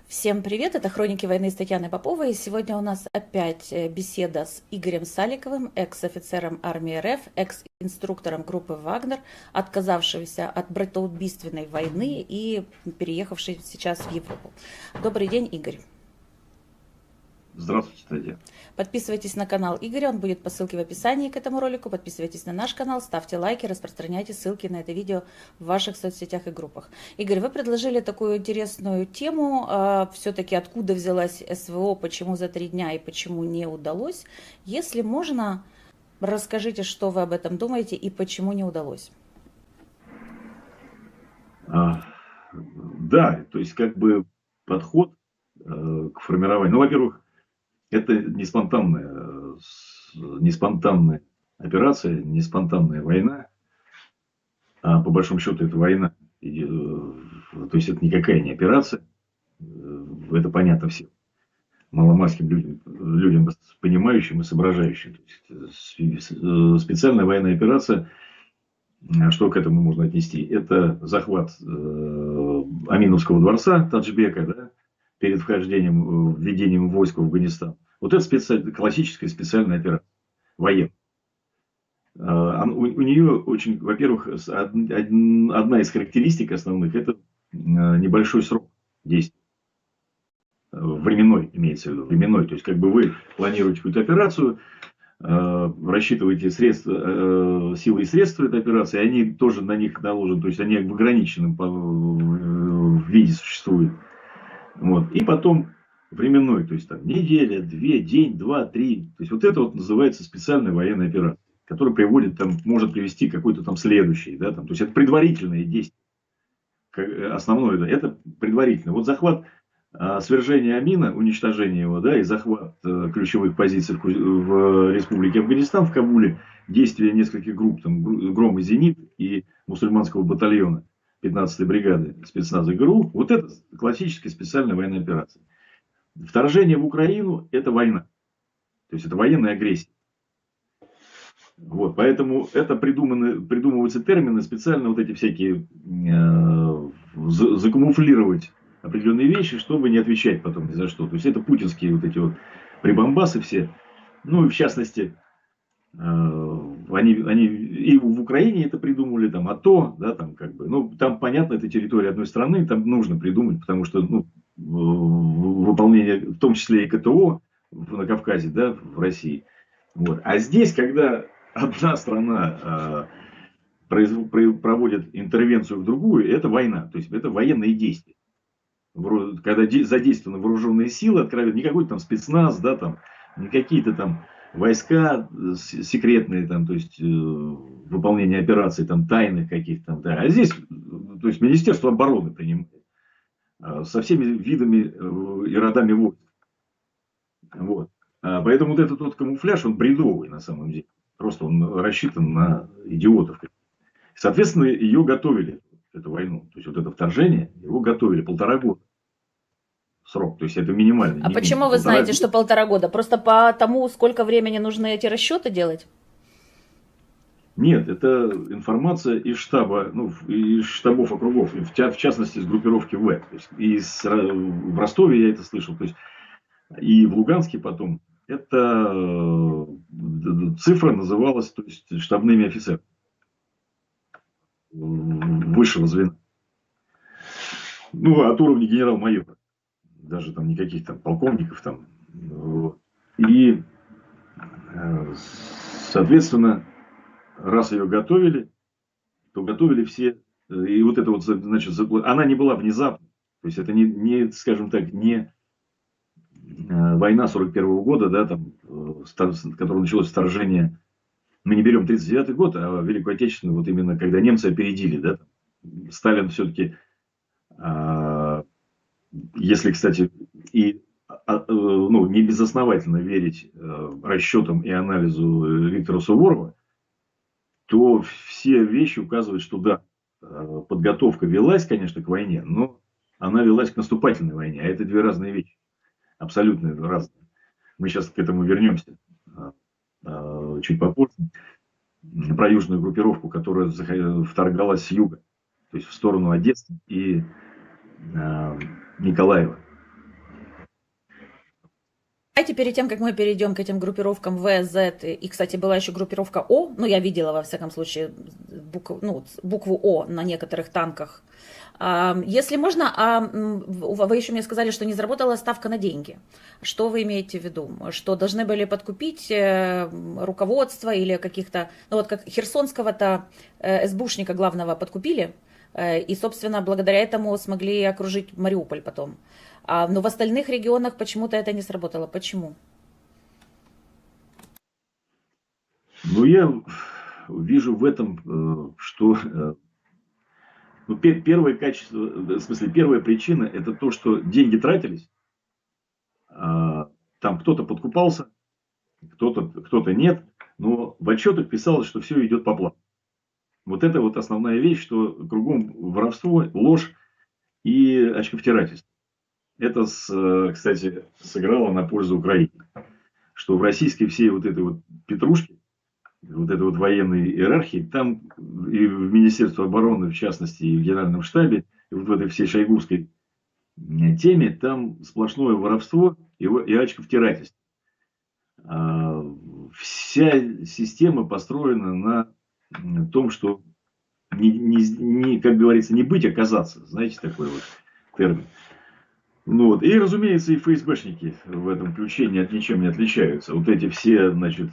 Всем привет, это «Хроники войны» с Татьяной Поповой. И сегодня у нас опять беседа с Игорем Саликовым, экс-офицером армии РФ, экс-инструктором группы «Вагнер», отказавшегося от братоубийственной войны и переехавший сейчас в Европу. Добрый день, Игорь. Здравствуйте, Татьяна. Подписывайтесь на канал Игоря, он будет по ссылке в описании к этому ролику. Подписывайтесь на наш канал, ставьте лайки, распространяйте ссылки на это видео в ваших соцсетях и группах. Игорь, вы предложили такую интересную тему, все-таки откуда взялась СВО, почему за 3 дня и почему не удалось. Если можно, расскажите, что вы об этом думаете и почему не удалось. Да, то есть как бы подход к формированию. Ну, во-первых, это не спонтанная операция, не спонтанная война. А по большому счету это война. То есть это никакая не операция. Это понятно всем. Маломальским людям понимающим и соображающим. То есть, специальная военная операция, что к этому можно отнести? Это захват Аминовского дворца Таджбека, да, перед введением войск в Афганистан. Вот это классическая специальная операция, военная. У нее очень, во-первых, одна из характеристик основных – это небольшой срок действия. Временной, имеется в виду, временной. То есть, как бы вы планируете какую-то операцию, рассчитываете силы и средства этой операции, они тоже на них наложены, то есть они в ограниченном виде существуют. Вот. И потом временной, то есть там неделя, 2, день, 2, 3. То есть вот это вот называется специальная военная операция, которая может привести к какой-то там следующей. Да, там, то есть это предварительные действия. Основное это предварительно. Вот захват свержение Амина, уничтожение его, да, и захват ключевых позиций в Республике Афганистан, в Кабуле, действия нескольких групп, там, Гром и Зенит и мусульманского батальона 15-й бригады спецназа ГРУ, вот это классическая специальная военная операция. Вторжение в Украину – это война. То есть это военная агрессия. Вот, поэтому это придумываются термины специально, вот эти всякие закамуфлировать определенные вещи, чтобы не отвечать потом ни за что. То есть это путинские вот эти вот прибамбасы все. Ну и в частности, они и в Украине это придумали, там АТО, да, там как бы, ну там понятно, это территория одной страны, там нужно придумать, потому что выполнение, в том числе и КТО на Кавказе, да, в России. Вот. А здесь, когда одна страна проводит интервенцию в другую, это война, то есть это военные действия. Когда задействованы вооруженные силы, откровенно, не какой-то там спецназ, да, там, не какие-то там войска секретные, там, то есть выполнение операций там тайных каких-то там, да. А здесь, то есть Министерство обороны принимает со всеми видами и родами войск. Вот. Поэтому вот этот вот камуфляж, он бредовый на самом деле. Просто он рассчитан на идиотов. Соответственно, ее готовили, эту войну. То есть вот это вторжение, его готовили 1,5 года. Срок, то есть это минимальный. А почему вы знаете, что 1,5 года? Просто по тому, сколько времени нужно эти расчеты делать? Нет, это информация из штаба, ну, из штабов округов, в частности, из группировки В. То есть, в Ростове я это слышал, то есть, и в Луганске потом. Это цифра называлась, то есть, штабными офицерами высшего звена. Ну, от уровня генерал-майора. Даже там никаких там полковников там. И, соответственно, раз ее готовили, то готовили все. И вот это вот, значит, она не была внезапной. То есть это не скажем так, не война 41-го года, да, там, которая началось вторжение. Мы не берем 39-й год, а Великую Отечественную, вот именно когда немцы опередили, да. Сталин все-таки, если, кстати, и ну, не безосновательно верить расчетам и анализу Виктора Суворова, то все вещи указывают, что да, подготовка велась, конечно, к войне, но она велась к наступательной войне. А это две разные вещи. Абсолютно разные. Мы сейчас к этому вернемся чуть попозже. Про южную группировку, которая вторгалась с юга. То есть в сторону Одессы и Николаева. Давайте перед тем, как мы перейдем к этим группировкам В, З, и, кстати, была еще группировка О, ну, я видела, во всяком случае, букву О на некоторых танках. Если можно, вы еще мне сказали, что не заработала ставка на деньги. Что вы имеете в виду? Что должны были подкупить руководство или каких-то... Ну, вот как херсонского-то СБУшника главного подкупили, и, собственно, благодаря этому смогли окружить Мариуполь потом. Но в остальных регионах почему-то это не сработало. Почему? Ну, я вижу в этом, что ну, первое качество, в смысле, первая причина – это то, что деньги тратились, там кто-то подкупался, кто-то нет, но в отчетах писалось, что все идет по плану. Вот это вот основная вещь, что кругом воровство, ложь и очковтирательство. Это, кстати, сыграло на пользу Украине. Что в российской всей вот этой вот петрушке, вот этой вот военной иерархии, там и в Министерстве обороны, в частности, и в Генеральном штабе, и вот в этой всей шойгувской теме, там сплошное воровство и очковтирательство. Вся система построена на том, что как говорится, не быть, а казаться. Знаете, такой вот термин. Ну вот. И, разумеется, и ФСБшники в этом ключе ничем не отличаются. Вот эти все, значит,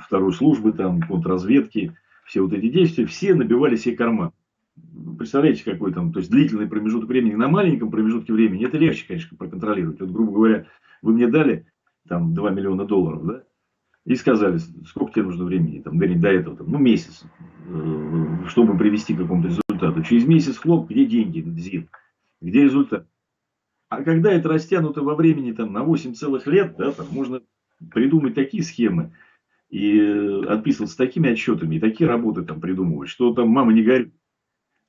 второй службы, там, контрразведки, все вот эти действия, все набивали себе карман. Представляете, какой там, то есть длительный промежуток времени, на маленьком промежутке времени, это легче, конечно, проконтролировать. Вот, грубо говоря, вы мне дали там 2 миллиона долларов, да, и сказали, сколько тебе нужно времени, там, до этого, там, ну, месяц, чтобы привести к какому-то результату. Через месяц, хлоп, где деньги, где результат? А когда это растянуто во времени там, на 8 целых лет, да, там можно придумать такие схемы и отписываться такими отчетами, и такие работы там придумывать, что там мама не горит.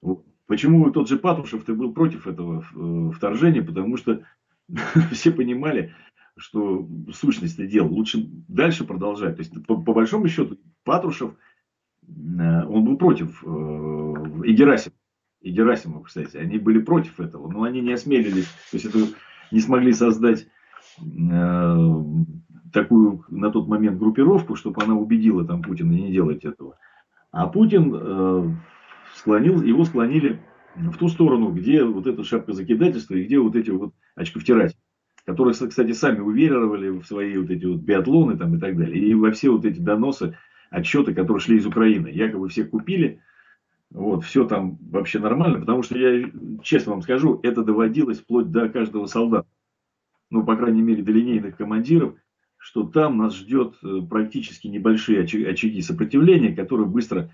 Вот. Почему тот же Патрушев-то был против этого вторжения? Потому что все понимали, что сущность дела лучше дальше продолжать. То есть, по большому счету, Патрушев, он был против, и Герасимов, кстати, они были против этого, но они не осмелились, то есть, это не смогли создать такую на тот момент группировку, чтобы она убедила там Путина не делать этого. А Путин его склонили в ту сторону, где вот это шапкозакидательство и где вот эти вот очковтиратели, которые, кстати, сами уверовали в свои вот эти вот биатлоны там и так далее, и во все вот эти доносы, отчеты, которые шли из Украины. Якобы все купили, вот, все там вообще нормально, потому что я честно вам скажу, это доводилось вплоть до каждого солдата, ну, по крайней мере, до линейных командиров, что там нас ждет практически небольшие очаги сопротивления, которые быстро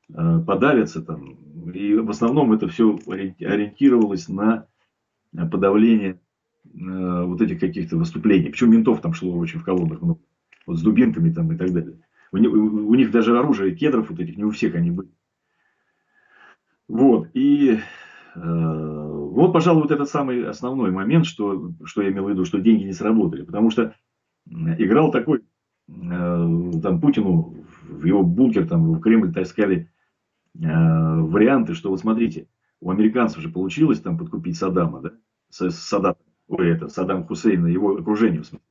подавятся там. И в основном это все ориентировалось на подавление вот этих каких-то выступлений. Причем ментов там шло очень в колоннах много. Вот с дубинками там и так далее. У них даже оружие кедров вот этих, не у всех они были. Вот. И вот, пожалуй, вот этот самый основной момент, что я имел в виду, что деньги не сработали. Потому что играл такой, там Путину в его бункер, там в Кремль таскали варианты, что вот смотрите, у американцев же получилось там подкупить Саддама, да? Саддам Хусейна, его окружение, в смысле.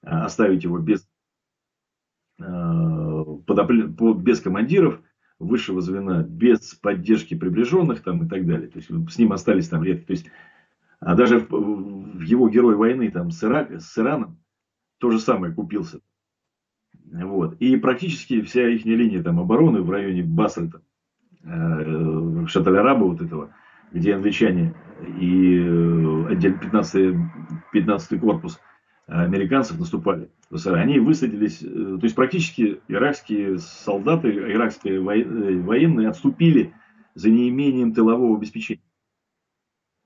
Оставить его без командиров высшего звена, без поддержки приближенных там и так далее. То есть с ним остались там редко. То есть, а даже в его герой войны там с Ираном то же самое купился. Вот. И практически вся их линия там обороны в районе Басры, Шат-аль-Араба вот этого, где англичане и отдел 15-й корпус американцев наступали, они высадились, то есть практически иракские солдаты, иракские военные отступили за неимением тылового обеспечения.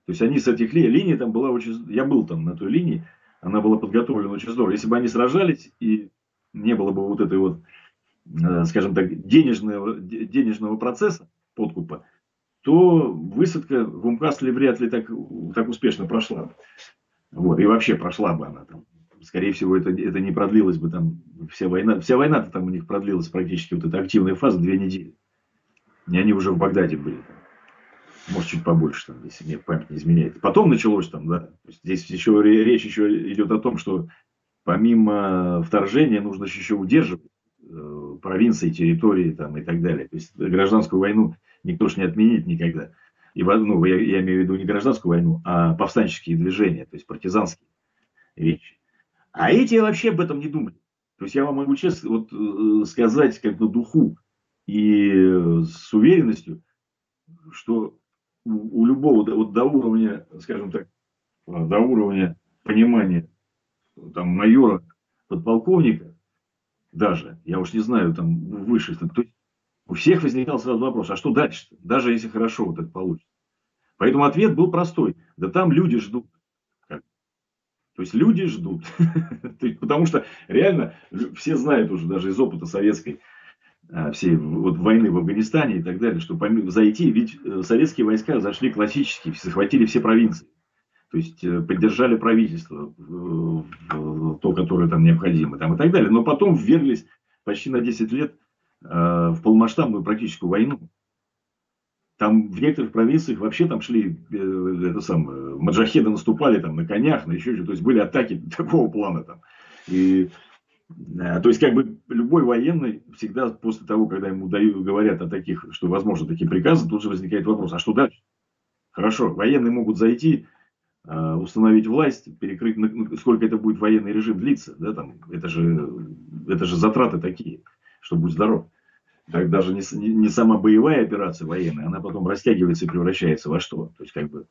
То есть они с этих линий, там была очень, я был там на той линии, она была подготовлена очень здорово. Если бы они сражались и не было бы вот этой вот, скажем так, денежного процесса подкупа, то высадка в Умкасле вряд ли так успешно прошла. Вот, и вообще прошла бы она там. Скорее всего, это не продлилось бы там вся война. Вся война-то там у них продлилась практически, вот эта активная фаза 2 недели. И они уже в Багдаде были. Может, чуть побольше, там, если мне память не изменяет. Потом началось там, да. Здесь еще речь еще идет о том, что помимо вторжения нужно же еще удерживать провинции, территории там, и так далее. То есть гражданскую войну никто же не отменит никогда. И, ну, я имею в виду не гражданскую войну, а повстанческие движения, то есть партизанские вещи. А эти вообще об этом не думали. То есть я вам могу честно вот, сказать, как на духу и с уверенностью, что у любого вот до уровня, скажем так, до уровня понимания там, майора, подполковника, даже, я уж не знаю, там выше, то есть у всех возникал сразу вопрос, а что дальше-то, даже если хорошо вот это получится. Поэтому ответ был простой, да там люди ждут. То есть люди ждут. Потому что реально все знают уже даже из опыта советской всей вот войны в Афганистане и так далее, что зайти, ведь советские войска зашли классически, захватили все провинции. То есть поддержали правительство, то, которое там необходимо, там, и так далее. Но потом вверглись почти на 10 лет в полномасштабную практическую войну. Там в некоторых провинциях вообще там шли, это самое, маджахеды наступали там на конях, на еще что-то. То есть были атаки такого плана там. И, то есть как бы любой военный всегда после того, когда ему говорят о таких, что возможно такие приказы, тут же возникает вопрос, а что дальше? Хорошо, военные могут зайти, установить власть, перекрыть, сколько это будет военный режим длиться, да, там, это же затраты такие, что будь здоров. Так даже не сама боевая операция военная, она потом растягивается и превращается во что. То есть, как бы,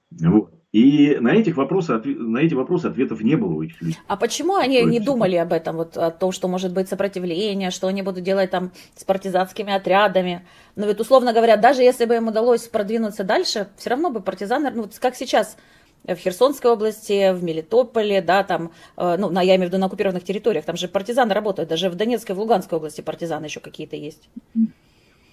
вот. И на эти вопросы ответов не было у этих людей. А почему они не думали об этом, вот о том, что может быть сопротивление, что они будут делать там с партизанскими отрядами? Но ведь, условно говоря, даже если бы им удалось продвинуться дальше, все равно бы партизаны, ну, как сейчас в Херсонской области, в Мелитополе, да, там, ну, я имею в виду на оккупированных территориях, там же партизаны работают, даже в Донецкой, в Луганской области партизаны еще какие-то есть.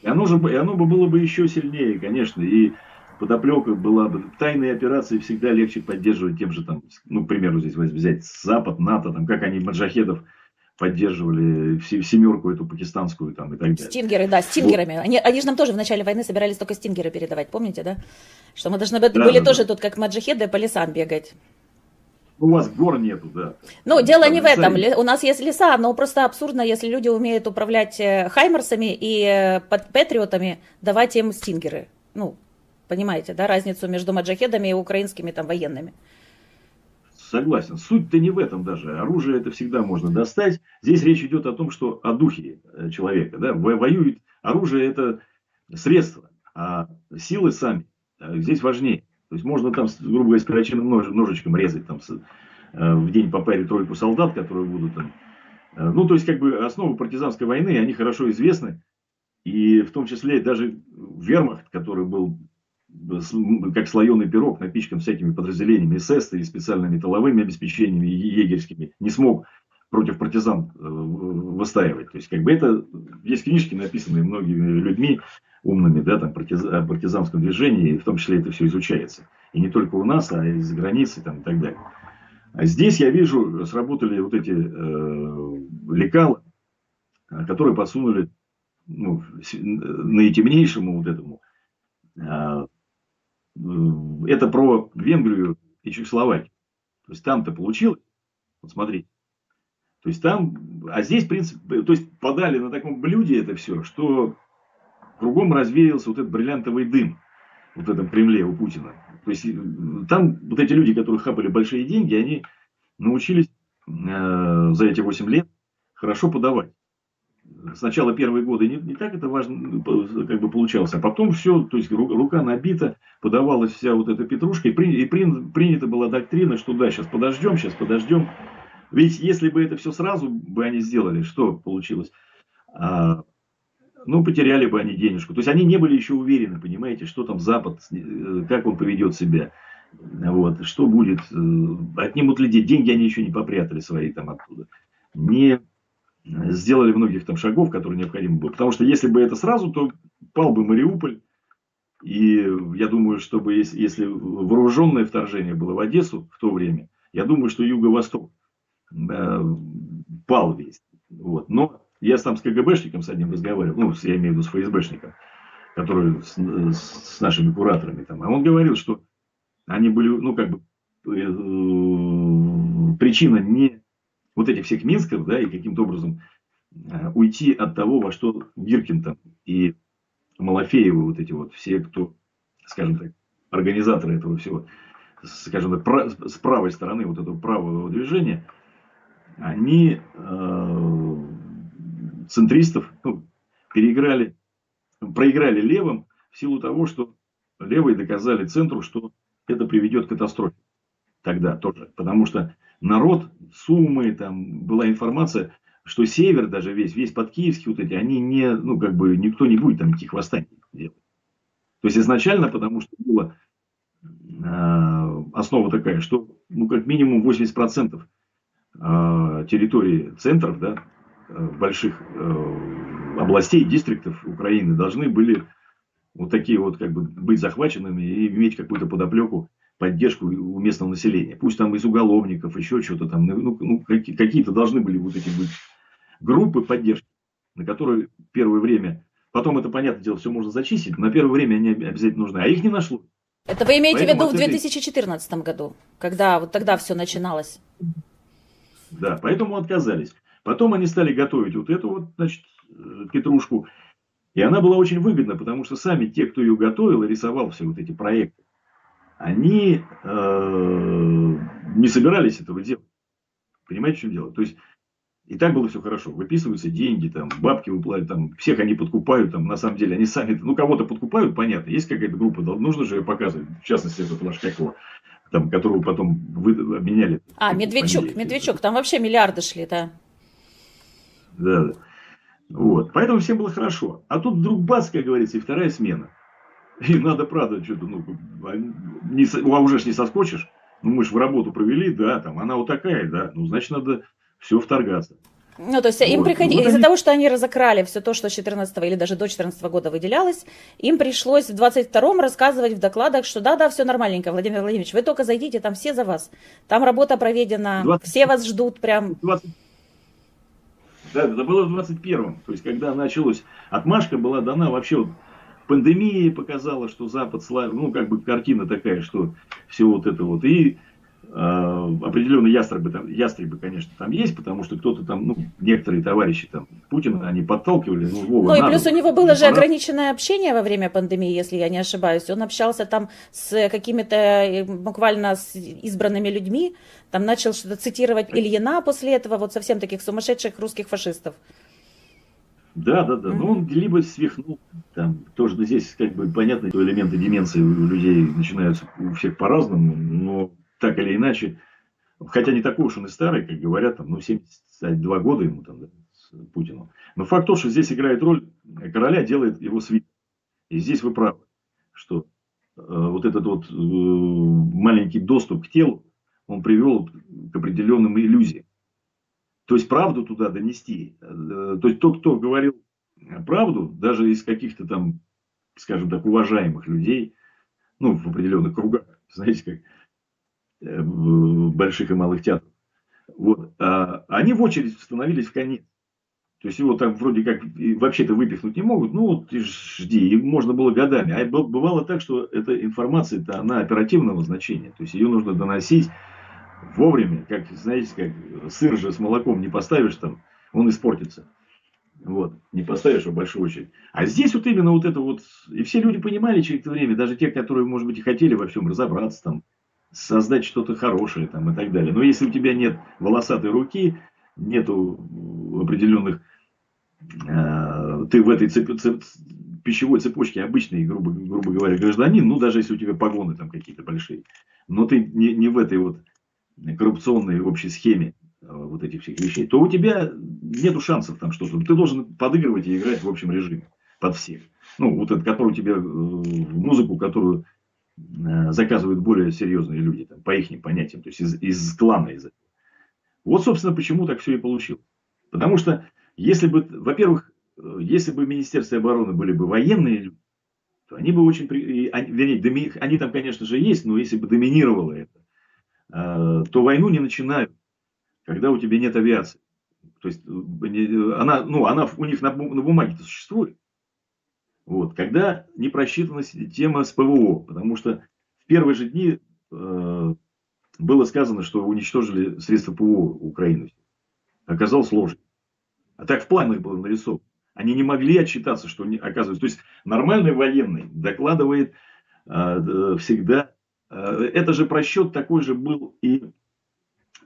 И оно бы было бы еще сильнее, конечно, и подоплека была бы. Тайные операции всегда легче поддерживать тем же, там, ну, к примеру, здесь взять Запад, НАТО, там, как они маджахедов поддерживали, семерку эту пакистанскую там, и так далее. Стингеры, да, стингерами. Вот. Они же нам тоже в начале войны собирались только стингеры передавать, помните, да? Что мы должны были тоже тут, как маджахеды, по лесам бегать. У вас гор нету, да. Ну, дело не в этом. У нас есть леса, но просто абсурдно, если люди умеют управлять хаймерсами и патриотами, давать им стингеры. Ну, понимаете, да, разницу между маджахедами и украинскими там военными. Согласен. Суть-то не в этом даже. Оружие это всегда можно достать. Здесь речь идет о том, что о духе человека. Да? Воюет. Оружие это средство, а силы сами здесь важнее. То есть можно там, грубо говоря, с перочинным ножичком резать там, в день по паре-тройку солдат, которые будут там. Ну, то есть, как бы основы партизанской войны, они хорошо известны. И в том числе даже вермахт, который был как слоеный пирог, напичкан всякими подразделениями СС и специальными тыловыми обеспечениями егерскими, не смог против партизан выстаивать. То есть, как бы это есть книжки, написанные многими людьми умными, да, там, о партизанском движении, и в том числе это все изучается. И не только у нас, а и за границей там, и так далее. А здесь я вижу, сработали вот эти лекала, которые подсунули ну, наитемнейшему вот этому. Это про Венгрию и Чехословакию. То есть там-то получилось. Вот смотрите. То есть там, а здесь, в принципе, то есть подали на таком блюде это все, что кругом развеялся вот этот бриллиантовый дым вот в этом Кремле у Путина. То есть там вот эти люди, которые хапали большие деньги, они научились за эти 8 лет хорошо подавать. Сначала первые годы не так это важно как бы получалось, а потом все, то есть рука набита, подавалась вся вот эта петрушка, и принята была доктрина, что да, сейчас подождем. Ведь если бы это все сразу бы они сделали, что получилось? Ну, потеряли бы они денежку. То есть они не были еще уверены, понимаете, что там Запад, как он поведет себя. Вот, что будет, отнимут ли деньги, они еще не попрятали свои там оттуда. Не сделали многих там шагов, которые необходимы были. Потому что если бы это сразу, то пал бы Мариуполь. И я думаю, чтобы если вооруженное вторжение было в Одессу в то время, я думаю, что Юго-Восток пал весь. Вот. Но я там с КГБшником с одним разговаривал, ну, я имею в виду с ФСБшником, который с нашими кураторами там. А он говорил, что они были, ну, как бы, причина не вот этих всех Минсков, да, и каким-то образом уйти от того, во что Гиркин там и Малафеевы, вот эти вот все, кто, скажем так, организаторы этого всего, скажем так, с правой стороны вот этого правого движения, они центристов проиграли левым в силу того, что левые доказали центру, что это приведет к катастрофе. Тогда тоже. Потому что народ, Сумы, там была информация, что север даже весь подкиевский, вот эти, они не, ну, как бы, никто не будет там никаких восстаний делать. То есть изначально, потому что была основа такая, что, ну, как минимум 80% территории центров, да, больших областей, дистриктов Украины должны были вот такие вот как бы быть захваченными и иметь какую-то подоплеку, поддержку у местного населения. Пусть там из уголовников, еще что-то там, какие-то должны были вот эти быть группы поддержки, на которые первое время, потом это, понятное дело, все можно зачистить, но на первое время они обязательно нужны, а их не нашлось. Это вы имеете в Поэтому виду в 2014 году, когда вот тогда все начиналось? Да, поэтому отказались. Потом они стали готовить вот эту вот, значит, петрушку. И она была очень выгодна, потому что сами те, кто ее готовил и рисовал все вот эти проекты, они не собирались этого делать. Понимаете, в чем дело? То есть, и так было все хорошо. Выписываются деньги, там, бабки выплатят, там, всех они подкупают, там, на самом деле, они сами, ну, кого-то подкупают, понятно, есть какая-то группа, нужно же ее показывать, в частности, этот ваш, как его, там, которого потом вы обменяли. Медведчук, там вообще миллиарды шли, да. Да. Вот. Поэтому всем было хорошо. А тут вдруг бац, как говорится, и вторая смена. И надо, правда, что-то, уже ж не соскочишь. Ну, мы же в работу провели, да, там, она вот такая, да. Ну, значит, надо все вторгаться. Ну, то есть им приходилось, Вот из-за того, что они разокрали все то, что с 14 или даже до 14 года выделялось, им пришлось в 22-м рассказывать в докладах, что да, все нормальненько, Владимир Владимирович, вы только зайдите, там все за вас. Там работа проведена, все вас ждут прям. 20, да, это было в 21-м. То есть, когда началось, отмашка была дана вообще, вот, пандемия показала, что Запад славил, ну, как бы картина такая, что все вот это вот. И определенные ястребы, конечно, там есть, потому что кто-то там, ну, некоторые товарищи там Путина, они подталкивали, ну, Вова, Ну и надо, плюс у него было же пора. ограниченное общение во время пандемии, если я не ошибаюсь. Он общался там с какими-то буквально с избранными людьми, там начал что-то цитировать Ильина после этого, вот совсем таких сумасшедших русских фашистов. Да. Ну, он либо свихнул, там, тоже здесь, как бы, понятно, что элементы деменции у людей начинаются у всех по-разному, но так или иначе, хотя не такой уж он и старый, как говорят, там, ну, 72 года ему там, да, Путину. Но факт то, что здесь играет роль короля, делает его свит. И здесь вы правы, что вот этот вот маленький доступ к телу, он привел к определенным иллюзиям. То есть правду туда донести. То есть тот, кто говорил правду, даже из каких-то там, скажем так, уважаемых людей, ну, в определенных кругах, знаете, как больших и малых театров, вот, они в очередь становились в конец. То есть его там вроде как вообще-то выпихнуть не могут, ну вот ты жди, и можно было годами. А бывало так, что эта информация-то, она оперативного значения, то есть ее нужно доносить вовремя, как, знаете, как сыр же с молоком не поставишь там, он испортится. Вот, не поставишь в большую очередь. А здесь вот именно вот это вот, и все люди понимали через это время, даже те, которые, может быть, и хотели во всем разобраться, там, создать что-то хорошее там, и так далее. Но если у тебя нет волосатой руки, нету определенных, ты в этой пищевой цепочке обычный, грубо говоря, гражданин, ну, даже если у тебя погоны там какие-то большие, но ты не в этой вот коррупционной общей схеме вот этих всех вещей, то у тебя нету шансов там что-то. Ты должен подыгрывать и играть в общем режиме под всех. Ну, вот это, который тебе музыку, которую заказывают более серьезные люди, там, по их понятиям, то есть из клана. Вот, собственно, почему так все и получилось. Потому что, если бы, во-первых, если бы в Министерстве обороны были бы военные люди, то они бы очень, вернее, они там, конечно же, есть, но если бы доминировало это, то войну не начинают, когда у тебя нет авиации. То есть, она у них на бумаге-то существует. Вот, когда не просчитана тема с ПВО, потому что в первые же дни было сказано, что уничтожили средства ПВО Украины. оказалось ложью. А так в планах было нарисовано. Они не могли отчитаться, что не оказывается. То есть нормальный военный докладывает всегда. Это же просчет такой же был и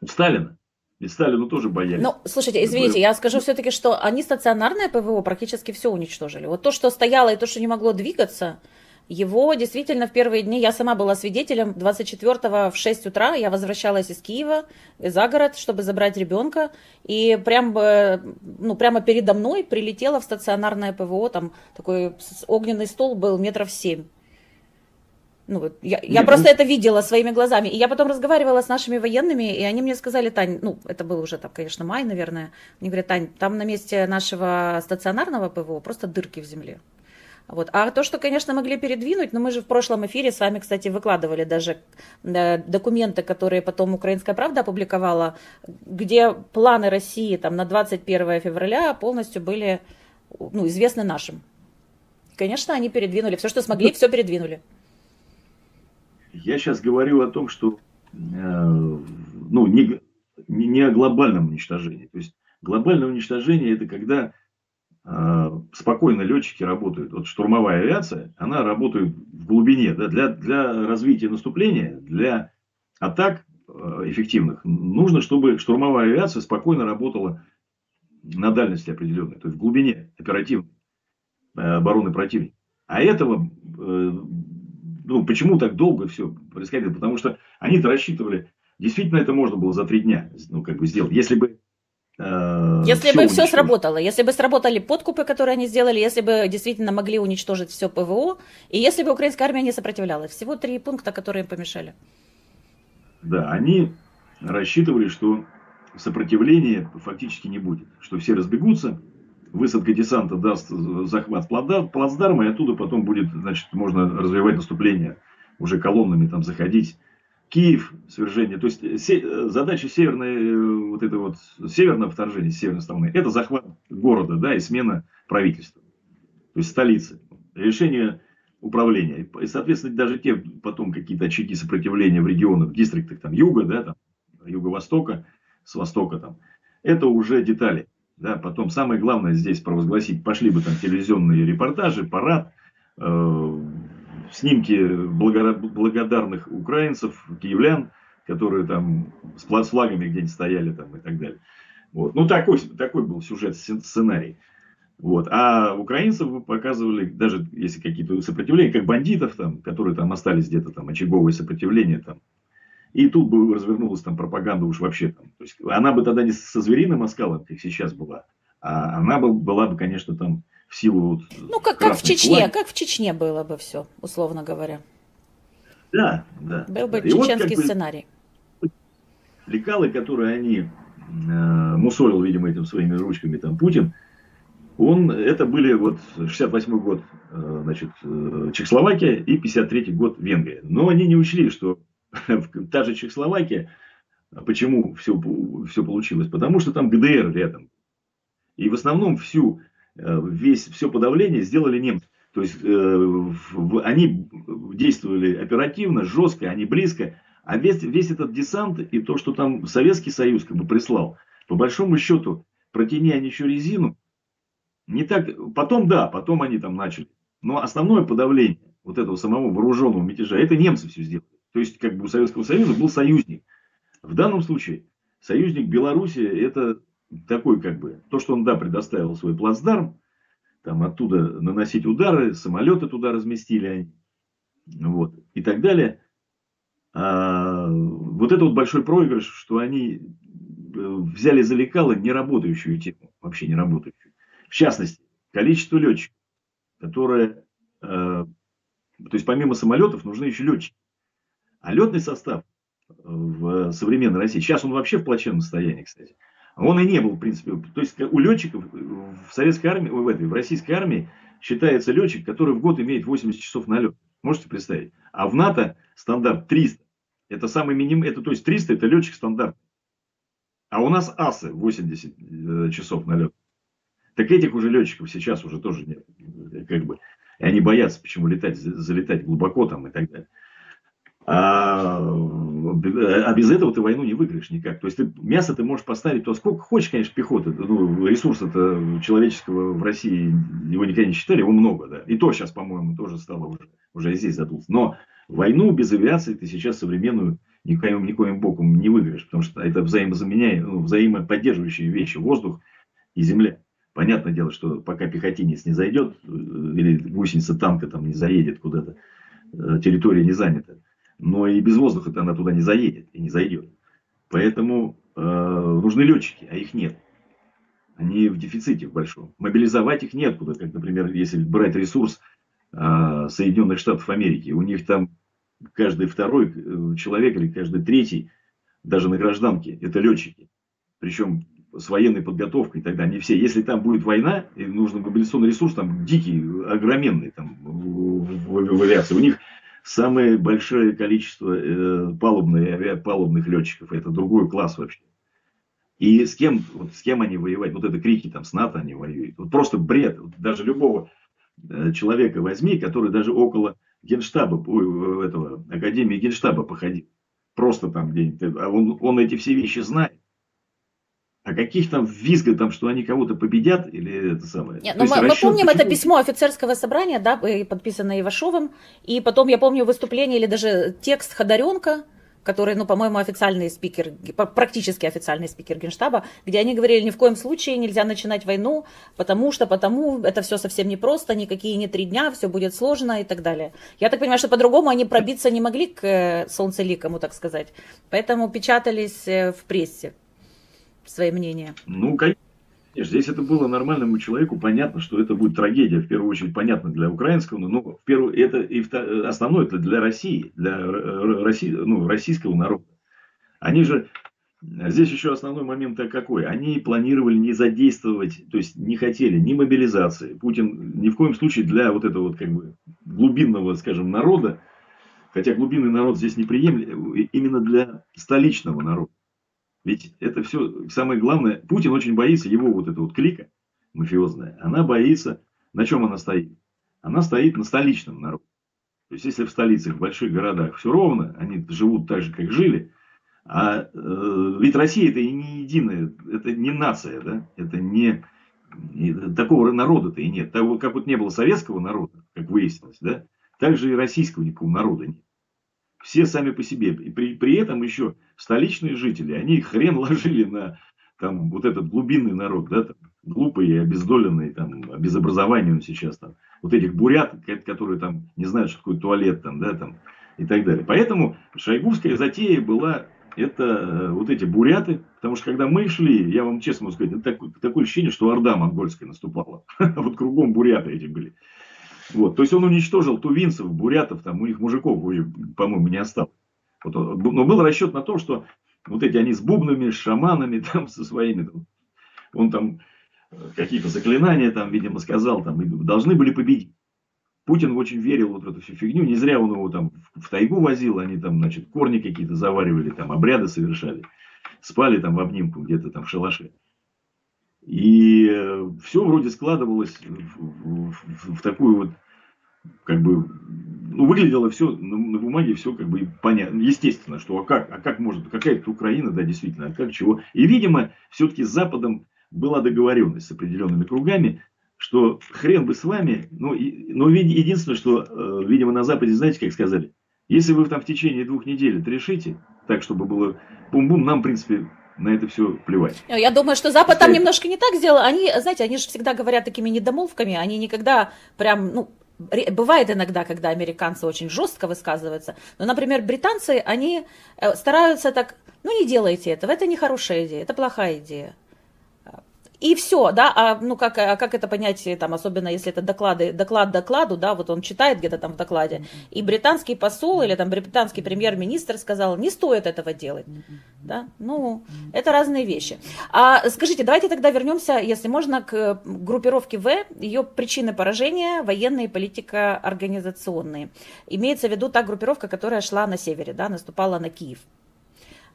у Сталина. Ведь Сталину тоже боялись. Ну, слушайте, извините, я скажу все-таки, что они стационарное ПВО практически все уничтожили. Вот то, что стояло и то, что не могло двигаться, его действительно в первые дни, я сама была свидетелем, 24-го в 6 утра я возвращалась из Киева за город, чтобы забрать ребенка, и прямо передо мной прилетело в стационарное ПВО, там такой огненный стол был метров 7. Ну, вот, я просто это видела своими глазами. И я потом разговаривала с нашими военными, и они мне сказали: Тань, ну, это был уже там, конечно, май, наверное. Они говорят: Тань, там на месте нашего стационарного ПВО просто дырки в земле. Вот. А то, что, конечно, могли передвинуть, но мы же в прошлом эфире с вами, кстати, выкладывали даже документы, которые потом «Украинская правда» опубликовала, где планы России там, на 21 февраля полностью были известны нашим. Конечно, они передвинули. Все, что смогли, все передвинули. Я сейчас говорю о том, что не о глобальном уничтожении. То есть глобальное уничтожение — это когда спокойно летчики работают. Вот штурмовая авиация, она работает в глубине. Да, для развития наступления, для атак эффективных, нужно, чтобы штурмовая авиация спокойно работала на дальности определенной, то есть в глубине оперативной обороны противника. А этого, почему так долго все происходило? Потому что они-то рассчитывали, действительно это можно было за 3 дня сделать, если бы все сработало, если бы сработали подкупы, которые они сделали, если бы действительно могли уничтожить все ПВО, и если бы украинская армия не сопротивлялась. Всего 3 пункта, которые им помешали. Да, они рассчитывали, что сопротивления фактически не будет, что все разбегутся, высадка десанта даст захват плацдарма, и оттуда потом будет, значит, можно развивать наступление, уже колоннами там заходить. Киев, свержение. То есть задача северного вторжения, с северной стороны, это захват города, да, и смена правительства. То есть столицы. Решение управления. И, соответственно, даже те потом какие-то очаги сопротивления в регионах, в дистриктах там, юга, да, там, юго-востока, с востока там, это уже детали. Да, потом самое главное здесь провозгласить, пошли бы там телевизионные репортажи, парад, снимки благодарных украинцев, киевлян, которые там с флагами где-нибудь стояли там и так далее. Вот. Ну, такой был сюжет, сценарий. Вот. А украинцев вы показывали, даже если какие-то сопротивления, как бандитов, там, которые там остались где-то, там, очаговое сопротивление. Там. И тут бы развернулась там пропаганда уж вообще. Там. То есть, она бы тогда не со звериным оскалом, как сейчас была, а она была бы, конечно, там в силу... как в Чечне, как в Чечне было бы все, условно говоря. Да, да. Был бы чеченский сценарий. Лекалы, которые они мусолил, видимо, этим своими ручками там Путин, это были 68-й год, значит, Чехословакия и 53-й год Венгрия. Но они не учли, что та же Чехословакия, почему все получилось? Потому что там ГДР рядом. И в основном все подавление сделали немцы. То есть они действовали оперативно, жестко, они близко. А весь этот десант и то, что там Советский Союз прислал, по большому счету, протяни они еще резину, не так. Потом они там начали. Но основное подавление вот этого самого вооруженного мятежа, это немцы все сделали. То есть, у Советского Союза был союзник. В данном случае союзник Белоруссии — это такой то, что он, предоставил свой плацдарм, там оттуда наносить удары, самолеты туда разместили они, и так далее. Это большой проигрыш, что они взяли за лекало неработающую тему, вообще не работающую. В частности, количество летчиков, которые, то есть помимо самолетов нужны еще летчики. А летный состав в современной России, сейчас он вообще в плачевном состоянии, кстати. Он и не был, в принципе. То есть у летчиков в советской армии, в российской армии считается летчик, который в год имеет 80 часов налета. Можете представить? А в НАТО стандарт 300. Это самый минимум. То есть 300 это летчик стандарт. А у нас асы 80 часов налета. Так этих уже летчиков сейчас уже тоже нет. И они боятся, почему залетать глубоко там и так далее. А без этого ты войну не выиграешь никак. То есть мясо ты можешь поставить, то сколько хочешь, конечно, пехоты. Ну, ресурса-то человеческого в России его никогда не считали, его много, да. И то сейчас, по-моему, тоже стало уже здесь задулся. Но войну без авиации ты сейчас современную никоим боком не выиграешь, потому что это взаимоподдерживающие вещи. Воздух и земля. Понятное дело, что пока пехотинец не зайдет, или гусеница танка там не заедет куда-то, территория не занята. Но и без воздуха-то она туда не заедет и не зайдет. Поэтому нужны летчики, а их нет. Они в дефиците в большом. Мобилизовать их неоткуда. Как, например, если брать ресурс Соединенных Штатов Америки. У них там каждый второй человек или каждый третий, даже на гражданке, это летчики. Причем с военной подготовкой и так далее. Они все, если там будет война, и нужен мобилизационный ресурс, там дикий, огроменный там, в авиации. У них самое большое количество палубных летчиков. Это другой класс вообще. И с кем они воевать? Вот это крики там с НАТО они воюют. Вот просто бред. Вот даже любого человека возьми, который даже около Генштаба, этого, Академии Генштаба походил. Просто там где-нибудь. А он эти все вещи знает. А каких там визгов, там, что они кого-то победят, или это самое? Нет, мы помним это письмо офицерского собрания, да, подписанное Ивашовым, и потом я помню выступление или даже текст Ходоренко, который, ну, по-моему, официальный спикер, практически официальный спикер Генштаба, где они говорили, ни в коем случае нельзя начинать войну, потому это все совсем непросто, никакие не 3 дня, все будет сложно и так далее. Я так понимаю, что по-другому они пробиться не могли к солнцеликому, так сказать, поэтому печатались в прессе свои мнения. Ну, конечно, здесь это было нормальному человеку понятно, что это будет трагедия, в первую очередь, понятно для украинского, но это и основное это для России, российского народа. Они же, здесь еще основной момент какой, они планировали не задействовать, то есть не хотели ни мобилизации. Путин ни в коем случае для вот этого вот как бы глубинного, скажем, народа, хотя глубинный народ здесь не приемлем, именно для столичного народа. Ведь это все самое главное. Путин очень боится его вот эта вот клика мафиозная. Она боится, на чем она стоит? Она стоит на столичном народе. То есть, если в столицах, в больших городах все ровно, они живут так же, как жили. Ведь Россия это и не единая, это не нация, да? Это не такого народа-то и нет. Того, как вот не было советского народа, как выяснилось, да? Так же и российского никакого народа нет. Все сами по себе. И при этом еще столичные жители, они хрен ложили на там, вот этот глубинный народ, да, там, глупый и обездоленный, там, без образования он сейчас там. Вот этих бурят, которые там не знают, что такое туалет, там, да, там, и так далее. Поэтому шойгувская затея была, это вот эти буряты, потому что когда мы шли, я вам честно могу сказать, это такое ощущение, что орда монгольская наступала. Вот кругом буряты эти были. Вот, то есть он уничтожил тувинцев, бурятов, там у них мужиков, по-моему, не осталось. Вот, но был расчет на то, что вот эти они с бубнами, с шаманами, там со своими, он там какие-то заклинания там, видимо, сказал, там, и должны были победить. Путин очень верил вот в эту всю фигню, не зря он его там в тайгу возил, они там, значит, корни какие-то заваривали, там обряды совершали, спали там в обнимку где-то там в шалаше. И все вроде складывалось в такую вот, как бы, ну, выглядело все на бумаге, все как бы понятно, естественно, что а как может, какая-то Украина, да, действительно, а как чего. И, видимо, все-таки с Западом была договоренность с определенными кругами, что хрен бы с вами, но единственное, что, видимо, на Западе, знаете, как сказали, если вы там в течение 2 недель это решите, так, чтобы было бум-бум, нам, в принципе, на это все плевать. Я думаю, что Запад там немножко не так сделал. Они, знаете, они же всегда говорят такими недомолвками, они никогда прям, ну, бывает иногда, когда американцы очень жестко высказываются, но, например, британцы, они стараются так, ну, не делайте этого, это не хорошая идея, это плохая идея. И все, да, как это понять, там, особенно если это доклад докладу, да, вот он читает где-то там в докладе, и британский посол или там британский премьер-министр сказал, не стоит этого делать, да, ну, это разные вещи. Скажите, давайте тогда вернемся, если можно, к группировке В, ее причины поражения, военные, политико-организационные. Имеется в виду та группировка, которая шла на севере, да, наступала на Киев.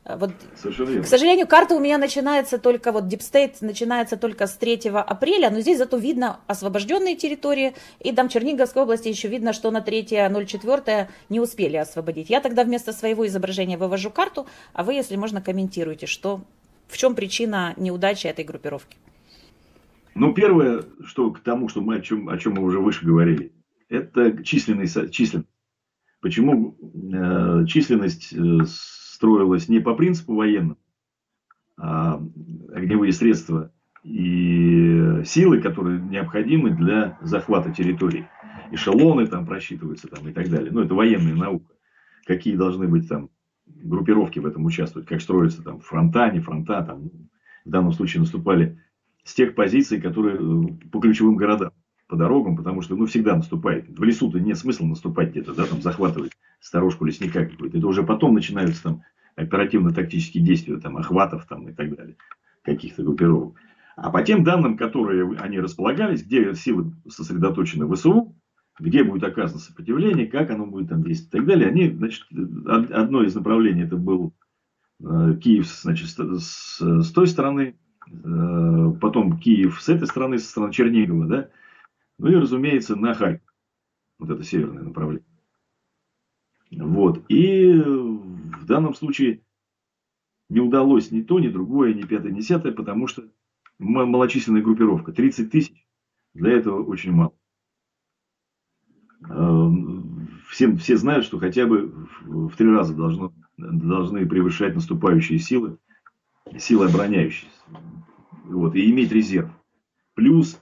Вот, Совершенно к верно. сожалению, карта у меня начинается только, вот Deep State начинается только с 3 апреля, но здесь зато видно освобожденные территории, и там в Черниговской области еще видно, что на 3.04 не успели освободить. Я тогда вместо своего изображения вывожу карту, а вы, если можно, комментируйте, в чем причина неудачи этой группировки. Ну, первое, что к тому, что о чем мы уже выше говорили, это численность. Почему численность строилась не по принципу военному, а огневые средства и силы, которые необходимы для захвата территории. Эшелоны там просчитываются там, и так далее. Ну, это военная наука. Какие должны быть там группировки в этом участвовать, как строятся там фронта, не фронта. Там, в данном случае наступали с тех позиций, которые по ключевым городам, по дорогам, потому что, ну, всегда наступает. В лесу-то нет смысла наступать где-то, да, там захватывать сторожку лесника какой-то. Это уже потом начинаются там оперативно-тактические действия, там, охватов там, и так далее, каких-то группировок. А по тем данным, которые они располагались, где силы сосредоточены в ВСУ, где будет оказано сопротивление, как оно будет там действовать и так далее, они, значит, одно из направлений это был Киев, значит, с той стороны, потом Киев с этой стороны, со стороны Чернигова, да, ну и, разумеется, на Харьков, вот это северное направление. Вот, и в данном случае не удалось ни то, ни другое, ни пятое, ни десятое, потому что малочисленная группировка, 30 тысяч, для этого очень мало. Все знают, что хотя бы в 3 раза должны превышать наступающие силы обороняющиеся. Вот, и иметь резерв. Плюс,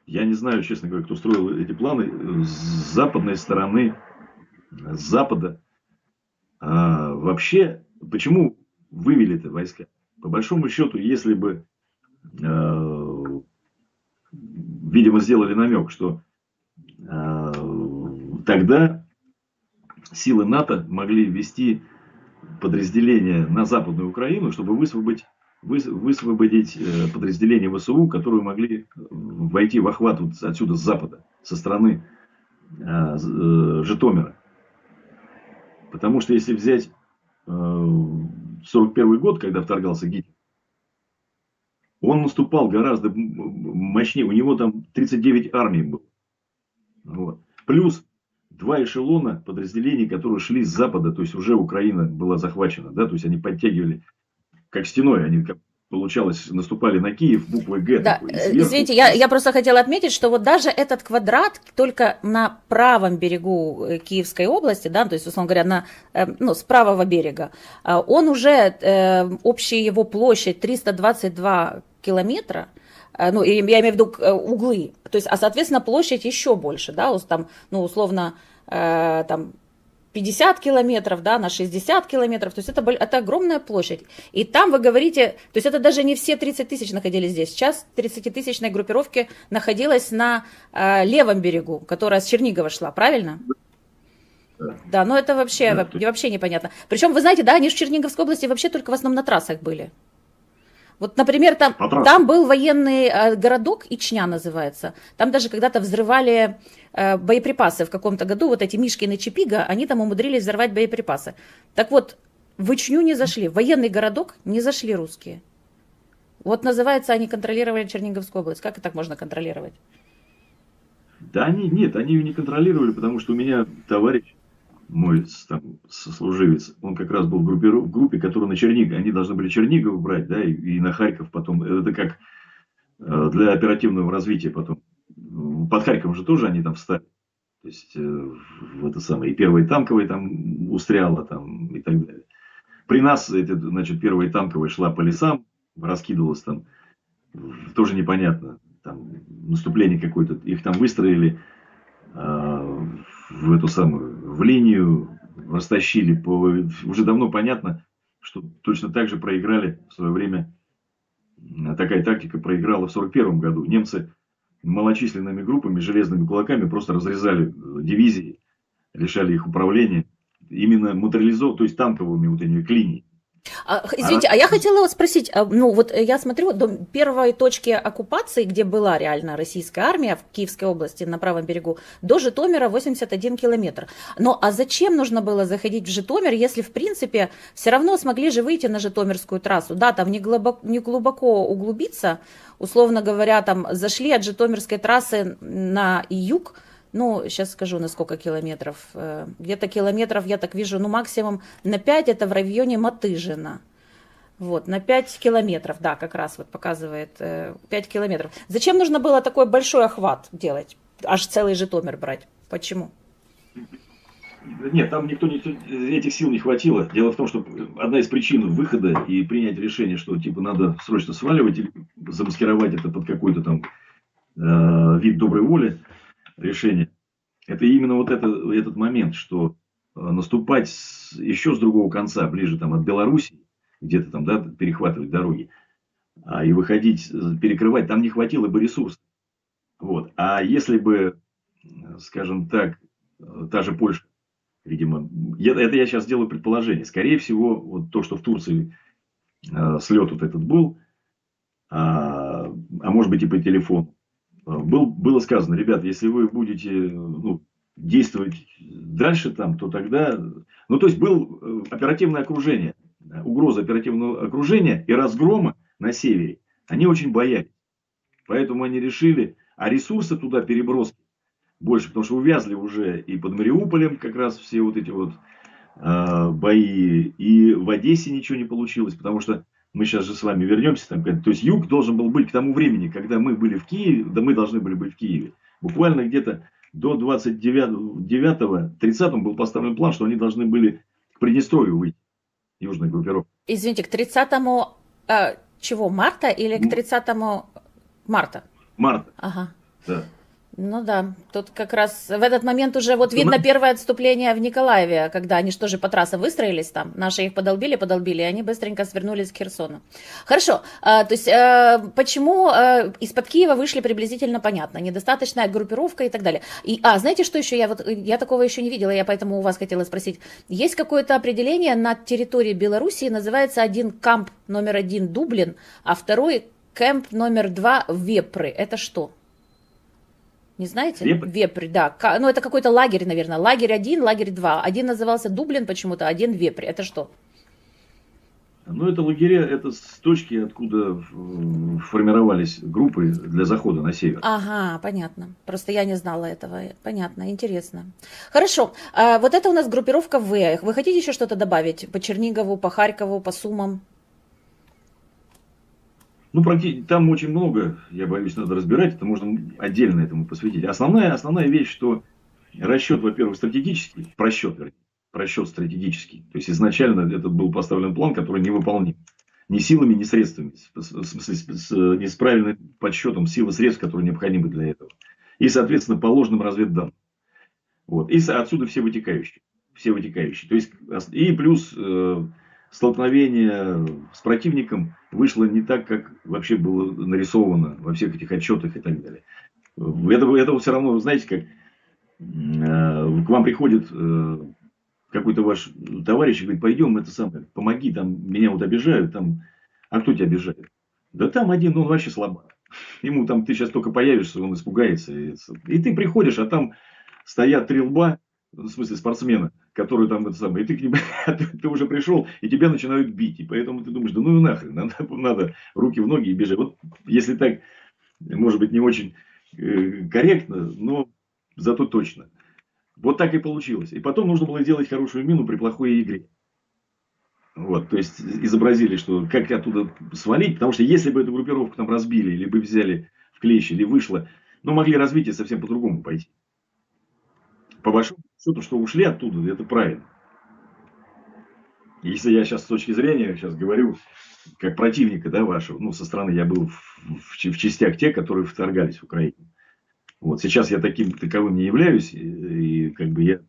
я не знаю, честно говоря, кто строил эти планы, с западной стороны, с запада. Вообще, почему вывели это войска? По большому счету, если бы, видимо, сделали намек, что тогда силы НАТО могли ввести подразделения на Западную Украину, чтобы высвободить подразделения ВСУ, которые могли войти в охват вот отсюда, с запада, со стороны Житомира. Потому что если взять 41 год, когда вторгался Гитлер, он наступал гораздо мощнее. У него там 39 армий было. Вот. Плюс 2 эшелона подразделений, которые шли с запада, то есть уже Украина была захвачена, да, то есть они подтягивали как стеной, они, как получалось, наступали на Киев буквой Г. Да, такой, сверху. извините, я просто хотела отметить, что вот даже этот квадрат только на правом берегу Киевской области, да, то есть, условно говоря, с правого берега, он уже, общая его площадь 322 километра, ну, я имею в виду углы, то есть, а, соответственно, площадь еще больше, да, там, ну, условно, там, 50 километров, да, на 60 километров, то есть это огромная площадь. И там вы говорите, то есть это даже не все 30 тысяч находились здесь. Сейчас 30-тысячной группировки находилась на левом берегу, которая с Чернигова шла, правильно? Да, но это вообще непонятно. Причем, вы знаете, да, они же в Черниговской области вообще только в основном на трассах были. Вот, например, там был военный городок, Ичня называется. Там даже когда-то взрывали боеприпасы в каком-то году. Вот эти Мишкины Чипига, они там умудрились взорвать боеприпасы. Так вот, в Ичню не зашли. В военный городок не зашли русские. Вот называется, они контролировали Черниговскую область. Как это так можно контролировать? Да, они ее не контролировали, потому что у меня товарищ, мой там сослуживец, он как раз был в группе, которая на Чернигов, они должны были Чернигов брать, да, и на Харьков потом, это как для оперативного развития потом. Под Харьковом же тоже они там встали, то есть в это самое, и первая танковая там устряла там и так далее. При нас, значит, первая танковая шла по лесам, раскидывалась там, тоже непонятно, там наступление какое-то, их там выстроили в эту самую, в линию, растащили. Уже давно понятно, что точно так же проиграли в свое время, такая тактика проиграла в 1941 году. Немцы малочисленными группами, железными кулаками просто разрезали дивизии, лишали их управления. Именно то есть танковыми вот этими клиньями. Извините, а я хотела вас спросить, ну вот я смотрю, до первой точки оккупации, где была реально российская армия в Киевской области на правом берегу, до Житомира 81 километр. Но а зачем нужно было заходить в Житомир, если в принципе все равно смогли же выйти на Житомирскую трассу? Да, там не глубоко углубиться, условно говоря, там зашли от Житомирской трассы на юг, ну, сейчас скажу, на сколько километров. Где-то километров, я так вижу, ну, максимум на 5, это в районе Матыжина. Вот, на 5 километров, да, как раз вот показывает 5 километров. Зачем нужно было такой большой охват делать? Аж целый Житомир брать? Почему? Нет, там этих сил не хватило. Дело в том, что одна из причин выхода и принять решение, что типа надо срочно сваливать или замаскировать это под какой-то там вид доброй воли, решение. Это именно вот этот момент, что наступать еще с другого конца, ближе там от Беларуси, где-то там, да, перехватывать дороги, и выходить, перекрывать, там не хватило бы ресурсов. Вот. А если бы, скажем так, та же Польша, видимо, это я сейчас делаю предположение, скорее всего, вот то, что в Турции слет вот этот был, а может быть и по телефону, было сказано: ребят, если вы будете действовать дальше там, то тогда... Ну, то есть, было оперативное окружение, угроза оперативного окружения и разгрома на севере. Они очень боялись. Поэтому они решили, а ресурсы туда переброски больше, потому что увязли уже и под Мариуполем как раз все вот эти вот бои, и в Одессе ничего не получилось, потому что мы сейчас же с вами вернемся, там, то есть юг должен был быть к тому времени, когда мы были в Киеве, да мы должны были быть в Киеве, буквально где-то до 29-30 был поставлен план, что они должны были к Приднестровью выйти, южная группировка. Извините, к 30 чего, марта или к 30 марта? Марта. Ага. Да. Ну да, тут как раз в этот момент уже вот видно первое отступление в Николаеве, когда они что же по трассе выстроились там, наши их подолбили, и они быстренько свернулись к Херсону. Хорошо, то есть почему из-под Киева вышли приблизительно понятно, недостаточная группировка и так далее. Знаете, что еще, я такого еще не видела, я поэтому у вас хотела спросить. Есть какое-то определение на территории Белоруссии, называется один камп номер 1 Дублин, а второй кэмп номер 2 Вепры. Это что? Не знаете? Вепрь, да. Ну, это какой-то лагерь, наверное. Лагерь 1, лагерь 2. Один назывался Дублин почему-то, один Вепрь. Это что? Ну, это лагеря, это с точки, откуда формировались группы для захода на север. Ага, понятно. Просто я не знала этого. Понятно, интересно. Хорошо. Вот это у нас группировка В. Вы хотите еще что-то добавить по Чернигову, по Харькову, по Сумам? Ну, там очень много, я боюсь, надо разбирать, это можно отдельно этому посвятить. Основная вещь, что расчет, во-первых, стратегический, просчет стратегический. То есть, изначально это был поставлен план, который невыполним. Ни силами, ни средствами. В смысле, не с правильным подсчетом сил и средств, которые необходимы для этого. И, соответственно, по ложным разведданным. Вот. И отсюда все вытекающие. То есть, и плюс... столкновение с противником вышло не так, как вообще было нарисовано во всех этих отчетах и так далее. Это все равно, знаете, как к вам приходит какой-то ваш товарищ и говорит: пойдем, помоги, там меня вот обижают, там, а кто тебя обижает? Да там один, он вообще слабак. Ему там, ты сейчас только появишься, он испугается. И ты приходишь, а там стоят 3 лба, в смысле спортсмена, которые там и ты к ним, ты уже пришел, и тебя начинают бить. И поэтому ты думаешь: да ну нахрен, надо руки в ноги и бежать. Вот если так, может быть, не очень корректно, но зато точно. Вот так и получилось. И потом нужно было делать хорошую мину при плохой игре. Вот, то есть изобразили, что как оттуда свалить, потому что если бы эту группировку там разбили, или бы взяли в клещи, или вышло, могли развитие совсем по-другому пойти. По большому счету, что ушли оттуда, это правильно. Если я сейчас с точки зрения, сейчас говорю, как противника, да, вашего, со стороны я был в частях тех, которые вторгались в Украину. Вот, сейчас я таковым не являюсь, и как бы я...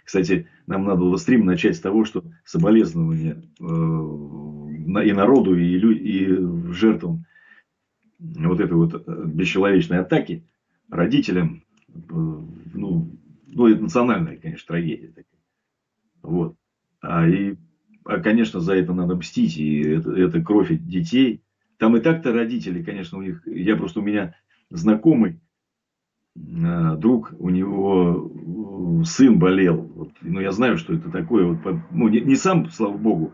Кстати, нам надо было стрим начать с того, что соболезнования и народу, и жертвам вот этой вот бесчеловечной атаки, родителям, это национальная, конечно, трагедия такая. Вот. И конечно, за это надо мстить, и это кровь детей. Там и так-то родители, конечно, у них, у меня знакомый, друг, у него сын болел. Вот, ну, я знаю, что это такое. Вот, ну, не сам, слава богу,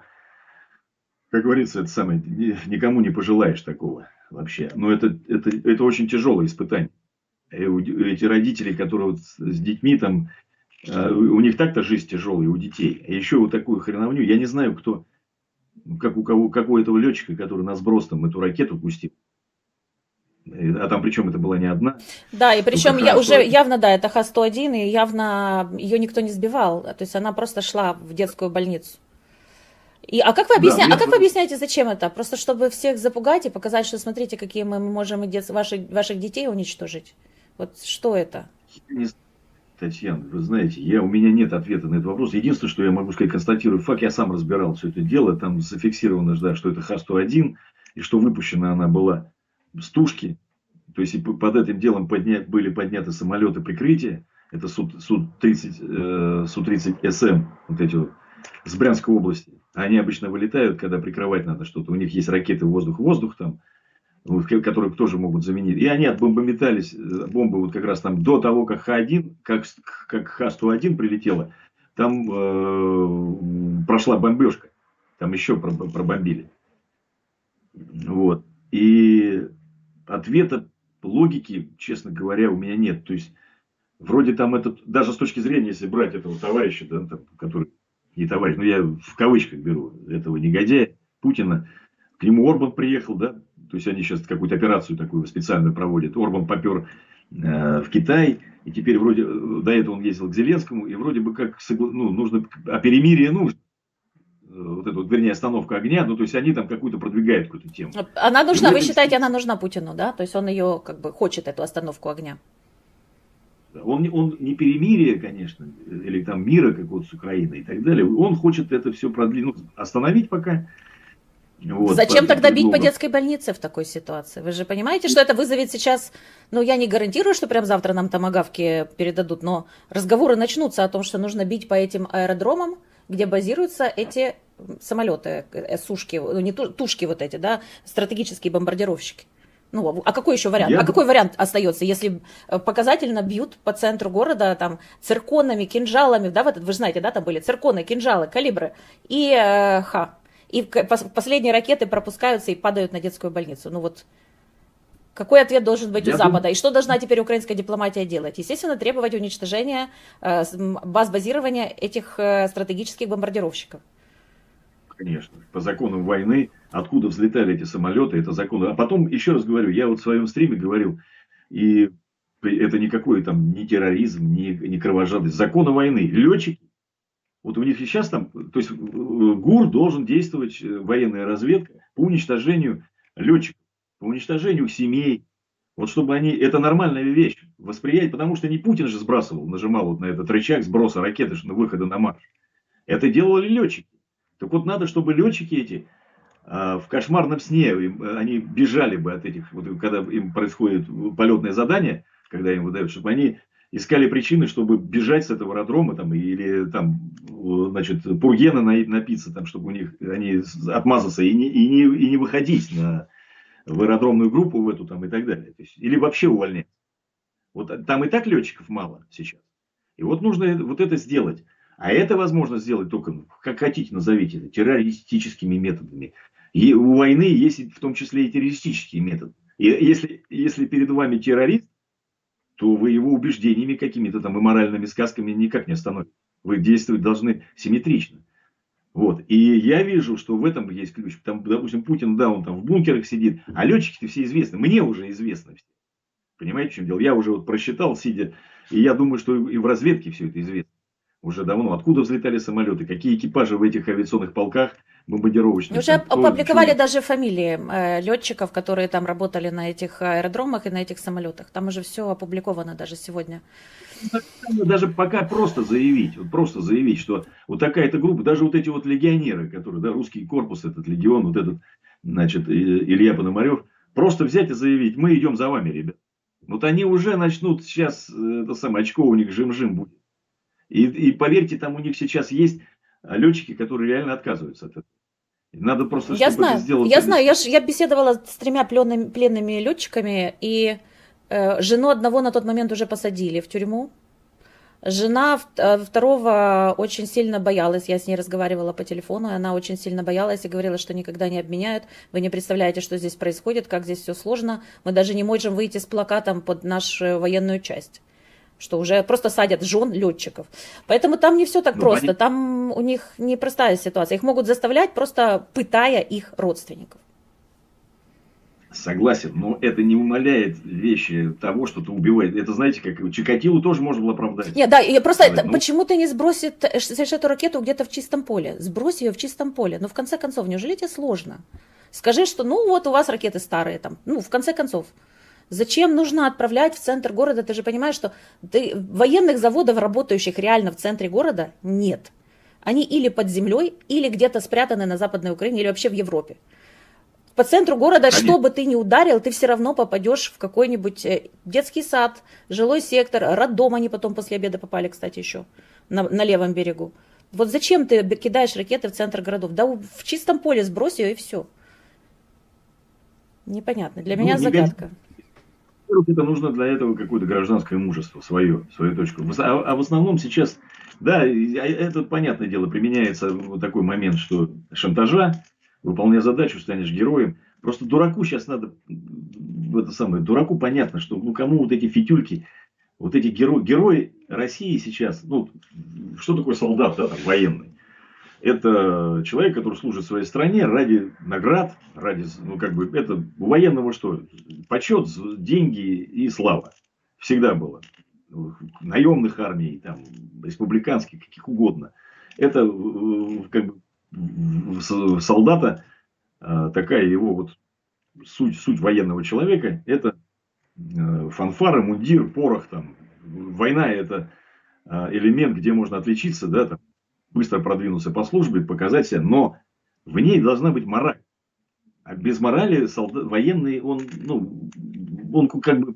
как говорится, это самое, никому не пожелаешь такого вообще. Но это очень тяжелое испытание. Эти родители, которые вот с детьми там, у них так-то жизнь тяжелая, у детей. А еще вот такую хреновню, я не знаю, кто, как у кого, как у этого летчика, который на сброс там эту ракету пустил. А там причем это была не одна. Да, и причем Только я уже Ха-101. явно, да, это Ха-101, и явно ее никто не сбивал. То есть она просто шла в детскую больницу. А как вы Да, а как вы объясняете, зачем это? Просто чтобы всех запугать и показать, что смотрите, какие мы можем ваших детей уничтожить? Вот что это? не знаю, Татьяна, вы знаете, у меня нет ответа на этот вопрос. Единственное, что я могу сказать, констатирую факт, я сам разбирал все это дело, там зафиксировано, да, что это Ха-101, и что выпущена она была с тушки. То есть и под этим делом были подняты самолеты прикрытия. Это Су-30, Су-30СМ, вот эти вот, с Брянской области. Они обычно вылетают, когда прикрывать надо что-то. У них есть ракеты воздух-воздух там, вот, которые тоже могут заменить. И они отбомбометались, бомбы вот как раз там до того, как Ха-1, как Ха-101 прилетела, там прошла бомбежка. Там еще пробомбили. Вот. И ответа, логики, честно говоря, у меня нет. То есть, вроде там этот, даже с точки зрения, если брать этого товарища, да, там, который не товарищ, но я в кавычках беру этого негодяя, Путина, к нему Орбан приехал, да, то есть они сейчас какую-то операцию такую специальную проводят. Орбан попер в Китай, и теперь вроде, до этого он ездил к Зеленскому, и вроде бы как, ну, нужно, а перемирие нужно. Вот это вот, вернее, остановка огня, ну, то есть они там какую-то продвигают какую-то тему. Она нужна, вы считаете, она нужна Путину, да? То есть он ее как бы хочет, эту остановку огня? Он не перемирие, конечно, или там мира какого-то с Украиной и так далее. Он хочет это все продлить, ну, остановить пока. Вот, зачем тогда бить по детской больнице в такой ситуации? Вы же понимаете, что это вызовет сейчас... Ну, я не гарантирую, что прям завтра нам томагавки передадут, но разговоры начнутся о том, что нужно бить по этим аэродромам, где базируются эти самолеты, сушки, ну, не тушки вот эти, да, стратегические бомбардировщики. Ну, а какой еще вариант? Какой вариант остается, если показательно бьют по центру города там цирконами, кинжалами, да, вы же знаете, да, там были цирконы, кинжалы, калибры и И последние ракеты пропускаются и падают на детскую больницу. Ну вот, какой ответ должен быть у Запада? И что должна теперь украинская дипломатия делать? Естественно, требовать уничтожения баз базирования этих стратегических бомбардировщиков. Конечно, по законам войны, откуда взлетали эти самолеты, это законы. А потом, еще раз говорю, я вот в своем стриме говорил, и это никакой там не терроризм, не кровожадность. Законы войны. Летчики, вот у них и сейчас там, то есть ГУР должен действовать, военная разведка, по уничтожению летчиков, по уничтожению семей. Вот чтобы они, это нормальная вещь, восприять, потому что не Путин же сбрасывал, нажимал вот на этот рычаг сброса ракеты, на выхода на марш. Это делали летчики. Так вот надо, чтобы летчики эти в кошмарном сне, они бежали бы от этих, вот, когда им происходит полетное задание, когда им выдают, чтобы они искали причины, чтобы бежать с этого аэродрома там, или там, значит, пургена напиться, там, чтобы у них они отмазаться и не выходить в аэродромную группу в эту там, и так далее. То есть, или вообще увольнять. Вот там и так летчиков мало сейчас. И вот нужно вот это сделать. А это возможно сделать только, как хотите назовите это, террористическими методами. И у войны есть в том числе и террористические методы. И если перед вами террорист, то вы его убеждениями какими-то там и моральными сказками никак не остановите. Вы действовать должны симметрично. Вот. И я вижу, что в этом есть ключ. Там, допустим, Путин, да, он там в бункерах сидит, а летчики-то все известны. Мне уже известно все. Понимаете, в чем дело? Я уже вот просчитал, сидя, и я думаю, что и в разведке все это известно. Уже давно. Откуда взлетали самолеты, какие экипажи в этих авиационных полках бомбардировочных. Уже опубликовали даже фамилии летчиков, которые там работали на этих аэродромах и на этих самолетах. Там уже все опубликовано даже сегодня. Даже пока просто заявить, что вот такая-то группа, даже вот эти вот легионеры, которые, да, русский корпус, этот легион, вот этот, значит, Илья Пономарев, просто взять и заявить, мы идем за вами, ребят. Вот они уже начнут сейчас, это самое очко у них жим-жим будет. И поверьте, там у них сейчас есть летчики, которые реально отказываются от этого. Надо просто, Я чтобы это знаю, сделать. я знаю, я беседовала с тремя пленными летчиками, и жену одного на тот момент уже посадили в тюрьму. Жена второго очень сильно боялась, я с ней разговаривала по телефону, и она очень сильно боялась и говорила, что никогда не обменяют. Вы не представляете, что здесь происходит, как здесь все сложно. Мы даже не можем выйти с плакатом под нашу военную часть, что уже просто садят жен летчиков. Поэтому там не все так Ну, просто, там у них непростая ситуация. Их могут заставлять, просто пытая их родственников. согласен, но это не умаляет вещи того, что ты убиваешь. Это, знаете, как Чикатило тоже можно было оправдать. Нет, да, и просто Сказать, ну, почему ты не сбросишь эту ракету где-то в чистом поле? Сбрось ее в чистом поле. Но в конце концов, неужели тебе сложно? Скажи, что ну вот у вас ракеты старые там. Ну, в конце концов. Зачем нужно отправлять в центр города? Ты же понимаешь, что военных заводов, работающих реально в центре города, нет. Они или под землей, или где-то спрятаны на Западной Украине, или вообще в Европе. По центру города, они, что бы ты ни ударил, ты все равно попадешь в какой-нибудь детский сад, жилой сектор, роддом. Они потом после обеда попали, кстати, еще на левом берегу. Вот зачем ты кидаешь ракеты в центр городов? Да в чистом поле сбрось ее и все. Непонятно. Для ну, меня загадка. во-первых, это нужно для этого какое-то гражданское мужество, свою точку. А в основном сейчас, да, это, понятное дело, применяется вот такой момент, что шантажа, выполняя задачу, станешь героем. Просто дураку сейчас надо, это самое, дураку понятно, что ну кому вот эти фитюльки, вот эти герои России сейчас, ну, что такое солдат, да, там, военный? Это человек, который служит своей стране ради наград, ради, ну, как бы, это у военного что? Почет, деньги и слава. Всегда было. Наемных армий, там, республиканских, каких угодно. Это, как бы, солдата, такая его вот суть военного человека, это фанфары, мундир, порох, там. Война это элемент, где можно отличиться, да, там, быстро продвинуться по службе, показать себя, но в ней должна быть мораль. А без морали военный, он, ну, он как бы,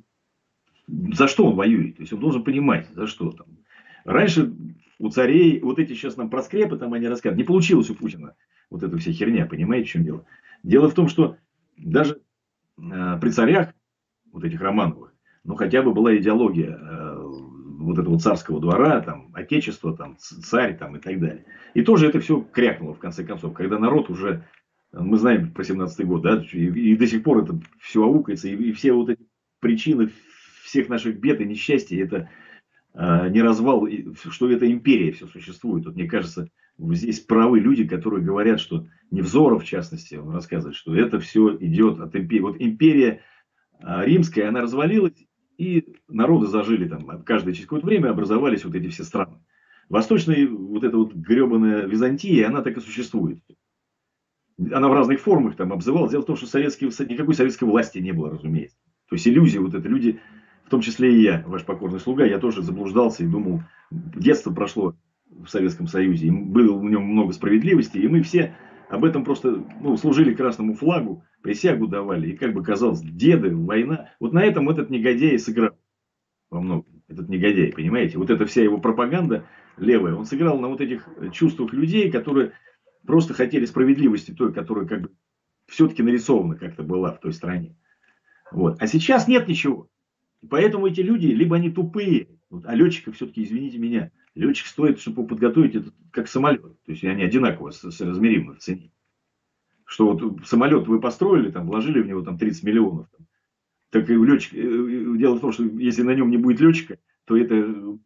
за что он воюет? То есть он должен понимать, за что там. Раньше у царей, вот эти сейчас нам про скрепы, там они рассказывают, не получилось у Путина вот эта вся херня, понимаете, в чем дело? Дело в том, что даже при царях, вот этих Романовых, ну хотя бы была идеология вот этого царского двора, там, отечества, там, царь там, и так далее. И тоже это все крякнуло в конце концов, когда народ уже, мы знаем про 17-й год, да, и до сих пор это все аукается, и все вот эти причины всех наших бед и несчастий, это не развал, что это империя все существует. Вот мне кажется, здесь правы люди, которые говорят, что Невзоров, в частности, он рассказывает, что это все идет от империи. Вот империя римская, она развалилась, и народы зажили там. Каждое через какое-то время образовались вот эти все страны. Восточная вот эта вот гребаная Византия, она так и существует. Она в разных формах там обзывалась. Дело в том, что никакой советской власти не было, разумеется. То есть иллюзия, вот это люди, в том числе и я, ваш покорный слуга, я тоже заблуждался и думал, детство прошло в Советском Союзе, и было в нем много справедливости, и мы все об этом просто, ну, служили красному флагу, присягу давали, и как бы казалось, деды, война. Вот на этом этот негодяй сыграл во многом. Этот негодяй, понимаете? Вот эта вся его пропаганда левая, он сыграл на вот этих чувствах людей, которые просто хотели справедливости той, которая как бы все-таки нарисована как-то была в той стране. Вот. А сейчас нет ничего. Поэтому эти люди, либо они тупые, вот, а летчиков все-таки, извините меня, летчик стоит, чтобы его подготовить, это как самолет. То есть они одинаково соразмеримы в цене. Что вот самолет вы построили, там, вложили в него там 30 миллионов. Там, так и летчик, дело в том, что если на нем не будет летчика, то это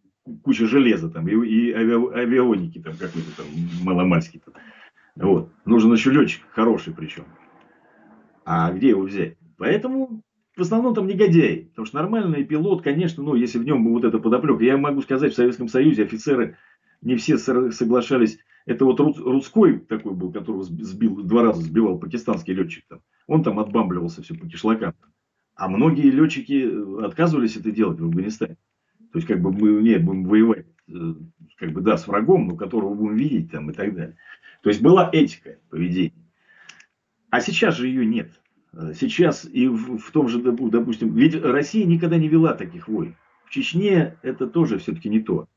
куча железа там, и авионики там какой-то там маломальский. Там. Вот. Нужен еще летчик, хороший причем. А где его взять? Поэтому в основном там негодяи. Потому что нормальный пилот, конечно, ну, если в нем вот эта подоплека. Я могу сказать, в Советском Союзе офицеры не все соглашались. Это вот Рудской такой был, которого сбил, 2 раза сбивал пакистанский летчик. Там. Он там отбамбливался все по кишлакам. А многие летчики отказывались это делать в Афганистане. То есть, как бы мы не будем воевать, как бы, да, с врагом, но которого будем видеть там и так далее. То есть, была этика поведения. А сейчас же ее нет. Сейчас и в том же, допустим, ведь Россия никогда не вела таких войн. В Чечне это тоже все-таки не то.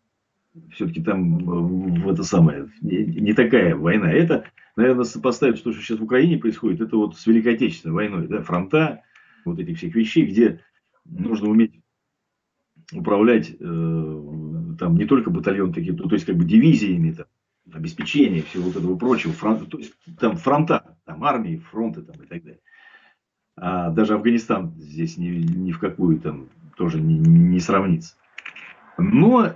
Все-таки там это самое, не такая война. Это, наверное, сопоставить то, что сейчас в Украине происходит, это вот с Великой Отечественной войной, да, фронта, вот этих всех вещей, где нужно уметь управлять там не только батальон такие, то есть как бы дивизиями, там, обеспечение всего вот этого прочего, то есть там фронта, там армии, фронты там и так далее. А даже Афганистан здесь ни в какую там тоже не сравнится. Но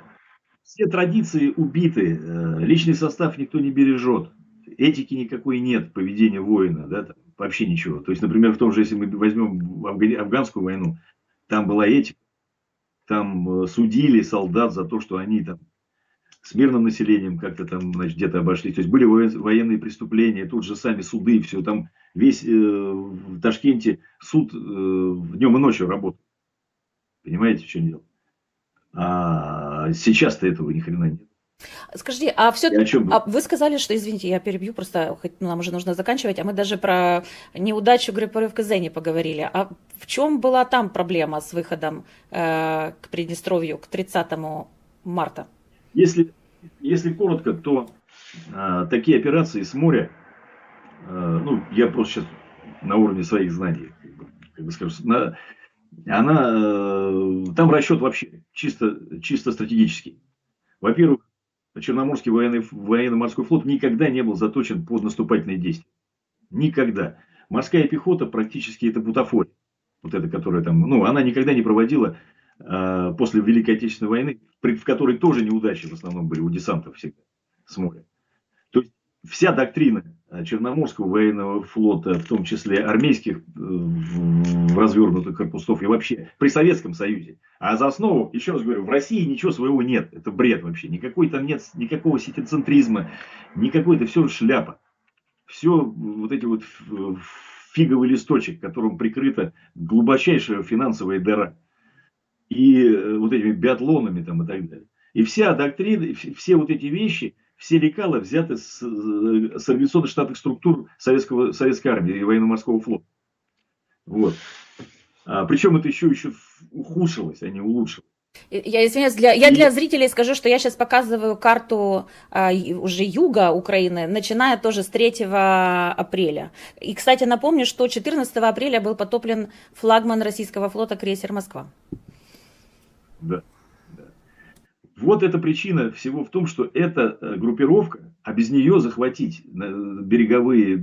все традиции убиты, личный состав никто не бережет, этики никакой нет, поведения воина, да, там, вообще ничего. То есть, например, в том же, если мы возьмем афганскую войну, там была этика, там судили солдат за то, что они там с мирным населением как-то там, значит, где-то обошлись. То есть были военные преступления, тут же сами суды, все там весь в Ташкенте суд днем и ночью работает. Понимаете, в чем дело? А сейчас-то этого ни хрена нет. Скажите, а все, И о чем бы? вы сказали, что, извините, я перебью, просто нам уже нужно заканчивать, а мы даже про неудачу группировки в Казани поговорили. А в чем была там проблема с выходом к Приднестровью к 30 марта? Если коротко, то такие операции с моря, ну, я просто сейчас на уровне своих знаний, как бы скажу, там расчет вообще чисто стратегический. Во-первых, Черноморский военно-морской флот никогда не был заточен под наступательные действия. Никогда. Морская пехота практически это бутафория. Вот эта, которая там, ну, она никогда не проводила после Великой Отечественной войны, в которой тоже неудачи в основном были у десантов всегда с моря. То есть вся доктрина Черноморского военного флота, в том числе армейских развернутых корпусов и вообще при Советском Союзе. А за основу, еще раз говорю, в России ничего своего нет. Это бред вообще. Никакой там нет, никакого ситицентризма, никакой, это все шляпа. Все вот эти вот фиговый листочек, которым прикрыта глубочайшая финансовая дыра. И вот этими биатлонами там и так далее. И вся доктрина, все вот эти вещи, все лекала взяты с организационных штатных структур советской армии и военно-морского флота. Вот. Причем это еще ухудшилось, а не улучшилось. Я извиняюсь, я для зрителей скажу, что я сейчас показываю карту уже юга Украины, начиная тоже с 3 апреля. И, кстати, напомню, что 14 апреля был потоплен флагман российского флота крейсер «Москва». Да. Вот эта причина всего в том, что эта группировка, а без нее захватить береговые,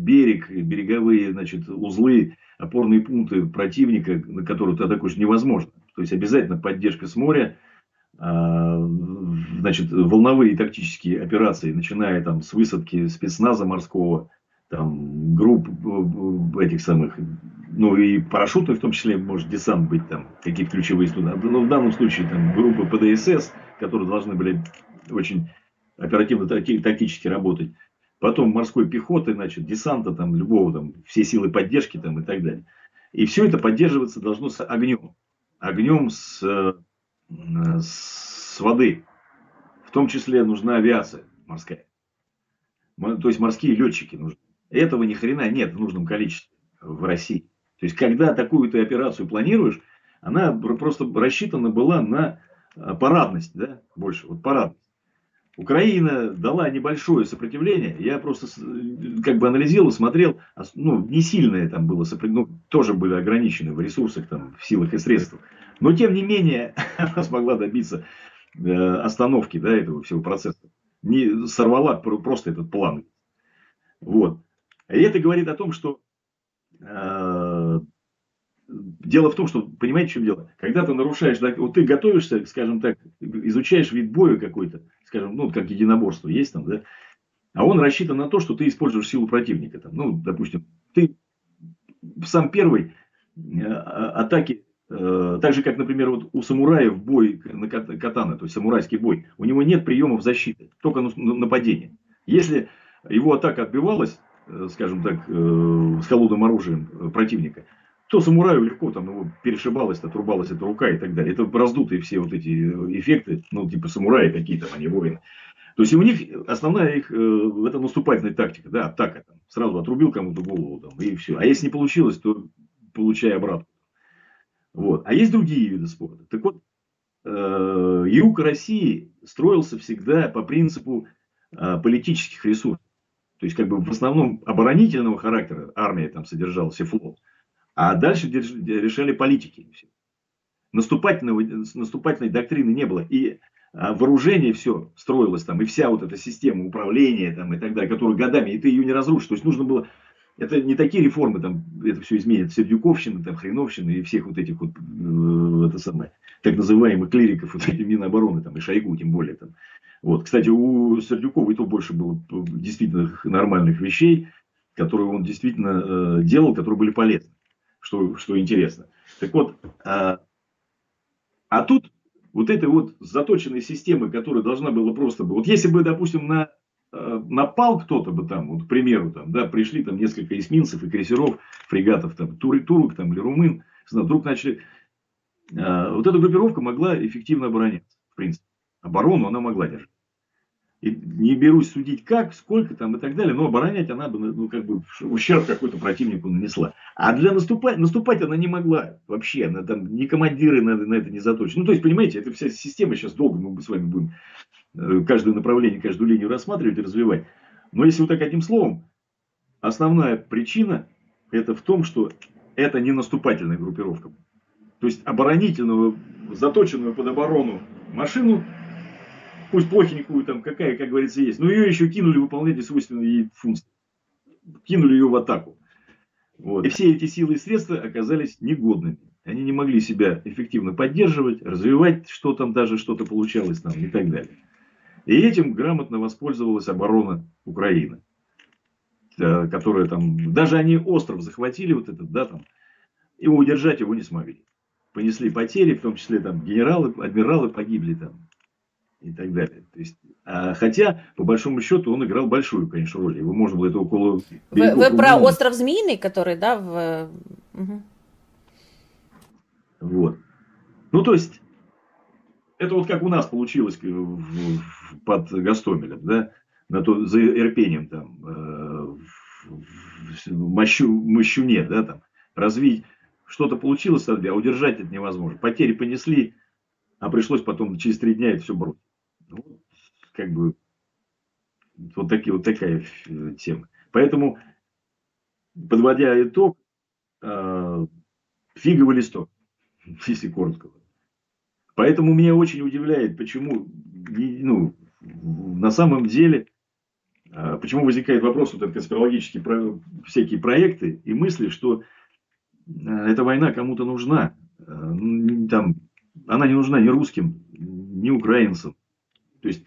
значит, узлы, опорные пункты противника, на которые ты атакуешь, невозможно. То есть обязательно поддержка с моря, значит, волновые тактические операции, начиная там с высадки спецназа морского, там групп этих самых, ну и парашюты в том числе, может десант быть там, какие-то ключевые суда. Но в данном случае там группы ПДСС, которые должны были очень оперативно тактически работать. Потом морской пехоты, значит, десанта, там, любого, там, все силы поддержки там, и так далее. И все это поддерживаться должно с огнем. Огнем с воды. В том числе нужна авиация морская. То есть морские летчики нужны. Этого ни хрена нет в нужном количестве в России. То есть, когда такую ты операцию планируешь, она просто рассчитана была на парадность, да, больше, вот парадность. Украина дала небольшое сопротивление, я просто как бы анализировал, смотрел, ну, не сильное там было сопротивление, ну, тоже были ограничены в ресурсах, там, в силах и средствах. Но, тем не менее, она смогла добиться остановки, да, этого всего процесса. Не сорвала просто этот план. Вот. И это говорит о том, что дело в том, что, понимаете, в чем дело? Когда ты нарушаешь, вот ты готовишься, скажем так, изучаешь вид боя какой-то, скажем, ну, как единоборство есть там, да, а он рассчитан на то, что ты используешь силу противника. Там, ну, допустим, ты в сам первой атаке, так же, как, например, вот у самураев бой на катана, то есть самурайский бой, у него нет приемов защиты, только нападение. Если его атака отбивалась, скажем так, с холодным оружием противника, то самураю легко там его перешибалась, отрубалась эта рука и так далее. Это раздутые все вот эти эффекты, ну, типа самураи какие-то, они воины. То есть у них основная их это наступательная тактика, да, атака. Там, сразу отрубил кому-то голову там, и все. А если не получилось, то получай обратно. Вот. А есть другие виды спорта. Так вот, юг России строился всегда по принципу политических ресурсов. То есть, как бы в основном оборонительного характера армия там содержалась и флот. А дальше решали политики. Наступательной доктрины не было. И вооружение все строилось там, и вся вот эта система управления там, и так далее, которую годами, и ты ее не разрушишь. То есть нужно было, это не такие реформы, там, это все изменит, Сердюковщина, там, Хреновщина и всех вот этих вот, это самое, так называемых клириков, вот этих Минобороны, там, и Шойгу тем более. Там. Вот. Кстати, у Сердюкова и то больше было действительно нормальных вещей, которые он действительно делал, которые были полезны, что интересно. Так вот, а тут вот этой вот заточенной системы, которая должна была просто... Вот если бы, допустим, напал кто-то бы там, вот, к примеру, там, да, пришли там несколько эсминцев и крейсеров, фрегатов, там, турок там, или румын, вдруг начали... вот эта группировка могла эффективно обороняться, в принципе. Оборону она могла держать. И не берусь судить как, сколько там и так далее, но оборонять она бы, ну, как бы, ущерб какой-то противнику нанесла. А для наступать она не могла вообще, она там, ни командиры на это не заточены. Ну, то есть, понимаете, это вся система, сейчас долго мы с вами будем каждое направление, каждую линию рассматривать и развивать. Но если вот так одним словом, основная причина это в том, что это не наступательная группировка. То есть, оборонительную, заточенную под оборону машину, пусть плохенькую, там, какая, как говорится, есть. Но ее еще кинули выполнять несвойственные ей функции. Кинули ее в атаку. Вот. И все эти силы и средства оказались негодными. Они не могли себя эффективно поддерживать, развивать, что там даже что-то получалось там и так далее. И этим грамотно воспользовалась оборона Украины. Которая там, даже они остров захватили, вот этот, да, там, и удержать его не смогли. Понесли потери, в том числе там генералы, адмиралы погибли там. И так далее. То есть, хотя, по большому счету, он играл большую, конечно, роль. Его можно было это около... Вы про остров Змеиный, который, да, Угу. Вот. Ну, то есть, это вот как у нас получилось под Гостомелем, да, за Ирпением там, в Мощуне, да, там, развить что-то получилось, а удержать это невозможно. Потери понесли, а пришлось потом через 3 дня это все бросить. Вот, как бы, вот такая тема. Поэтому, подводя итог, фиговый листок, если коротко. Поэтому меня очень удивляет, почему, ну, на самом деле, почему возникает вопрос, вот этот конспирологические всякие проекты и мысли, что эта война кому-то нужна. Там, она не нужна ни русским, ни украинцам. То есть,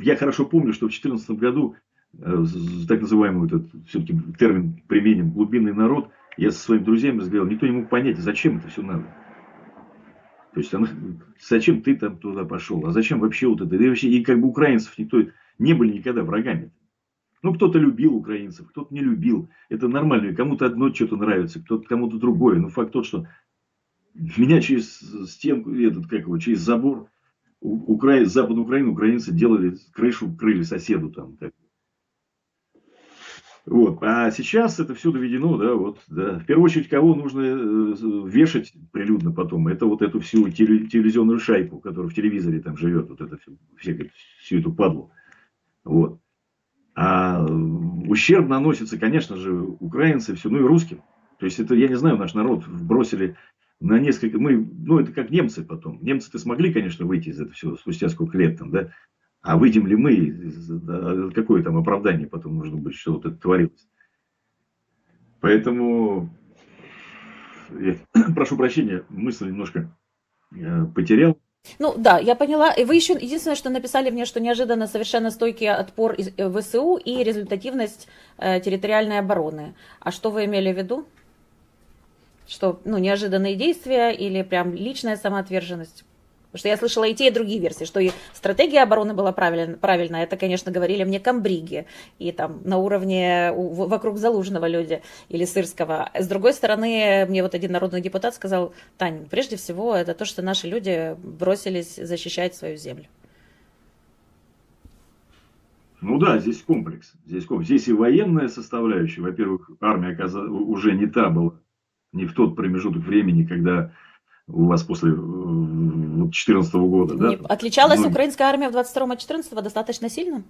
я хорошо помню, что в 2014 году, так называемый этот, все-таки термин применим, глубинный народ, я со своими друзьями разговаривал, никто не мог понять, зачем это все надо. То есть, зачем ты там туда пошел, а зачем вообще вот это? И как бы украинцев никто не были никогда врагами. Ну, кто-то любил украинцев, кто-то не любил. Это нормально, кому-то одно что-то нравится, кому-то другое. Но факт тот, что меня через стенку, через забор, Западную Украину украинцы делали, крышу крыли соседу там. Так. Вот. А сейчас это все доведено, да, вот, да. В первую очередь, кого нужно вешать прилюдно потом, это вот эту всю телевизионную шайку, которая в телевизоре там живет, вот это всю эту падлу. Вот. А ущерб наносится, конечно же, украинцам, все, ну и русским. То есть, это, я не знаю, наш народ бросили на несколько... ну, это как немцы потом. Немцы-то смогли, конечно, выйти из этого всего спустя сколько лет там, да? А выйдем ли мы? Какое там оправдание потом нужно быть, что вот это творилось? Поэтому, я прошу прощения, мысль немножко потерял. Ну да, я поняла. И вы еще единственное, что написали мне, что неожиданно совершенно стойкий отпор ВСУ и результативность территориальной обороны. А что вы имели в виду? Что, ну, неожиданные действия или прям личная самоотверженность? Потому что я слышала и те, и другие версии, что и стратегия обороны была правильная. Это, конечно, говорили мне комбриги и там на уровне вокруг Залужного люди или Сырского. С другой стороны, мне вот один народный депутат сказал: Таня, прежде всего, это то, что наши люди бросились защищать свою землю. Ну да, здесь комплекс. Здесь и военная составляющая. Во-первых, армия уже не та была, не в тот промежуток времени, когда у вас после 2014 года, да? Отличалась Многие. украинская армия в 22-м от 14-го достаточно сильно?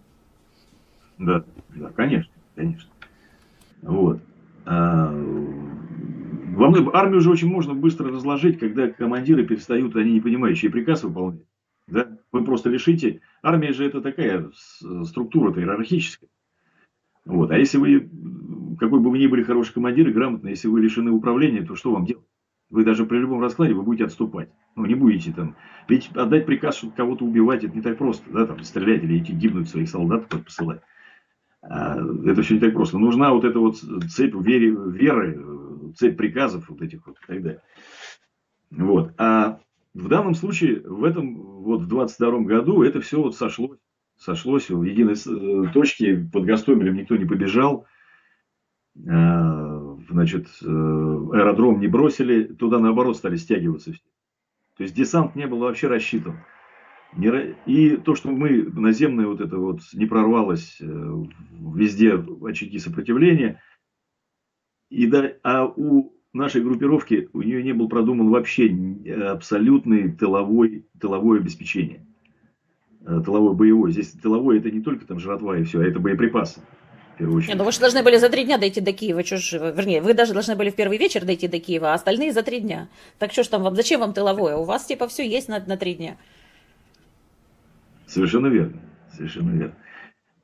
Да, да, конечно, конечно. Вот. А, армию же очень можно быстро разложить, когда командиры перестают, они не понимающие приказ выполнять. Да? Вы просто решите. Армия же это такая структура-то иерархическая. Вот. А если вы, какой бы вы ни были хороший командир и грамотный, если вы лишены управления, то что вам делать? Вы даже при любом раскладе вы будете отступать. Ну, не будете там. Ведь отдать приказ, чтобы кого-то убивать, это не так просто. Да, там, стрелять или идти гибнуть своих солдат, посылать. Это все не так просто. Нужна вот эта вот цепь веры, цепь приказов вот этих вот и так далее. Вот. А в данном случае, в этом вот в 22 году это все вот сошлось в единой точке. Под Гостомелем никто не побежал. Значит, аэродром не бросили. Туда, наоборот, стали стягиваться все. То есть десант не был вообще рассчитан. И то, что мы наземное вот это вот не прорвалось, везде очаги сопротивления. А у нашей группировки, у нее не был продуман вообще абсолютный тыловое обеспечение. Тыловое боевое. Здесь тыловое это не только там жратва и все, а это боеприпасы. В первую очередь. Ну вы же должны были за 3 дня дойти до Киева. Чё ж, вернее, вы даже должны были в первый вечер дойти до Киева, а остальные за 3 дня. Так что ж там вам, зачем вам тыловое? У вас типа все есть на 3 дня. Совершенно верно. Совершенно верно.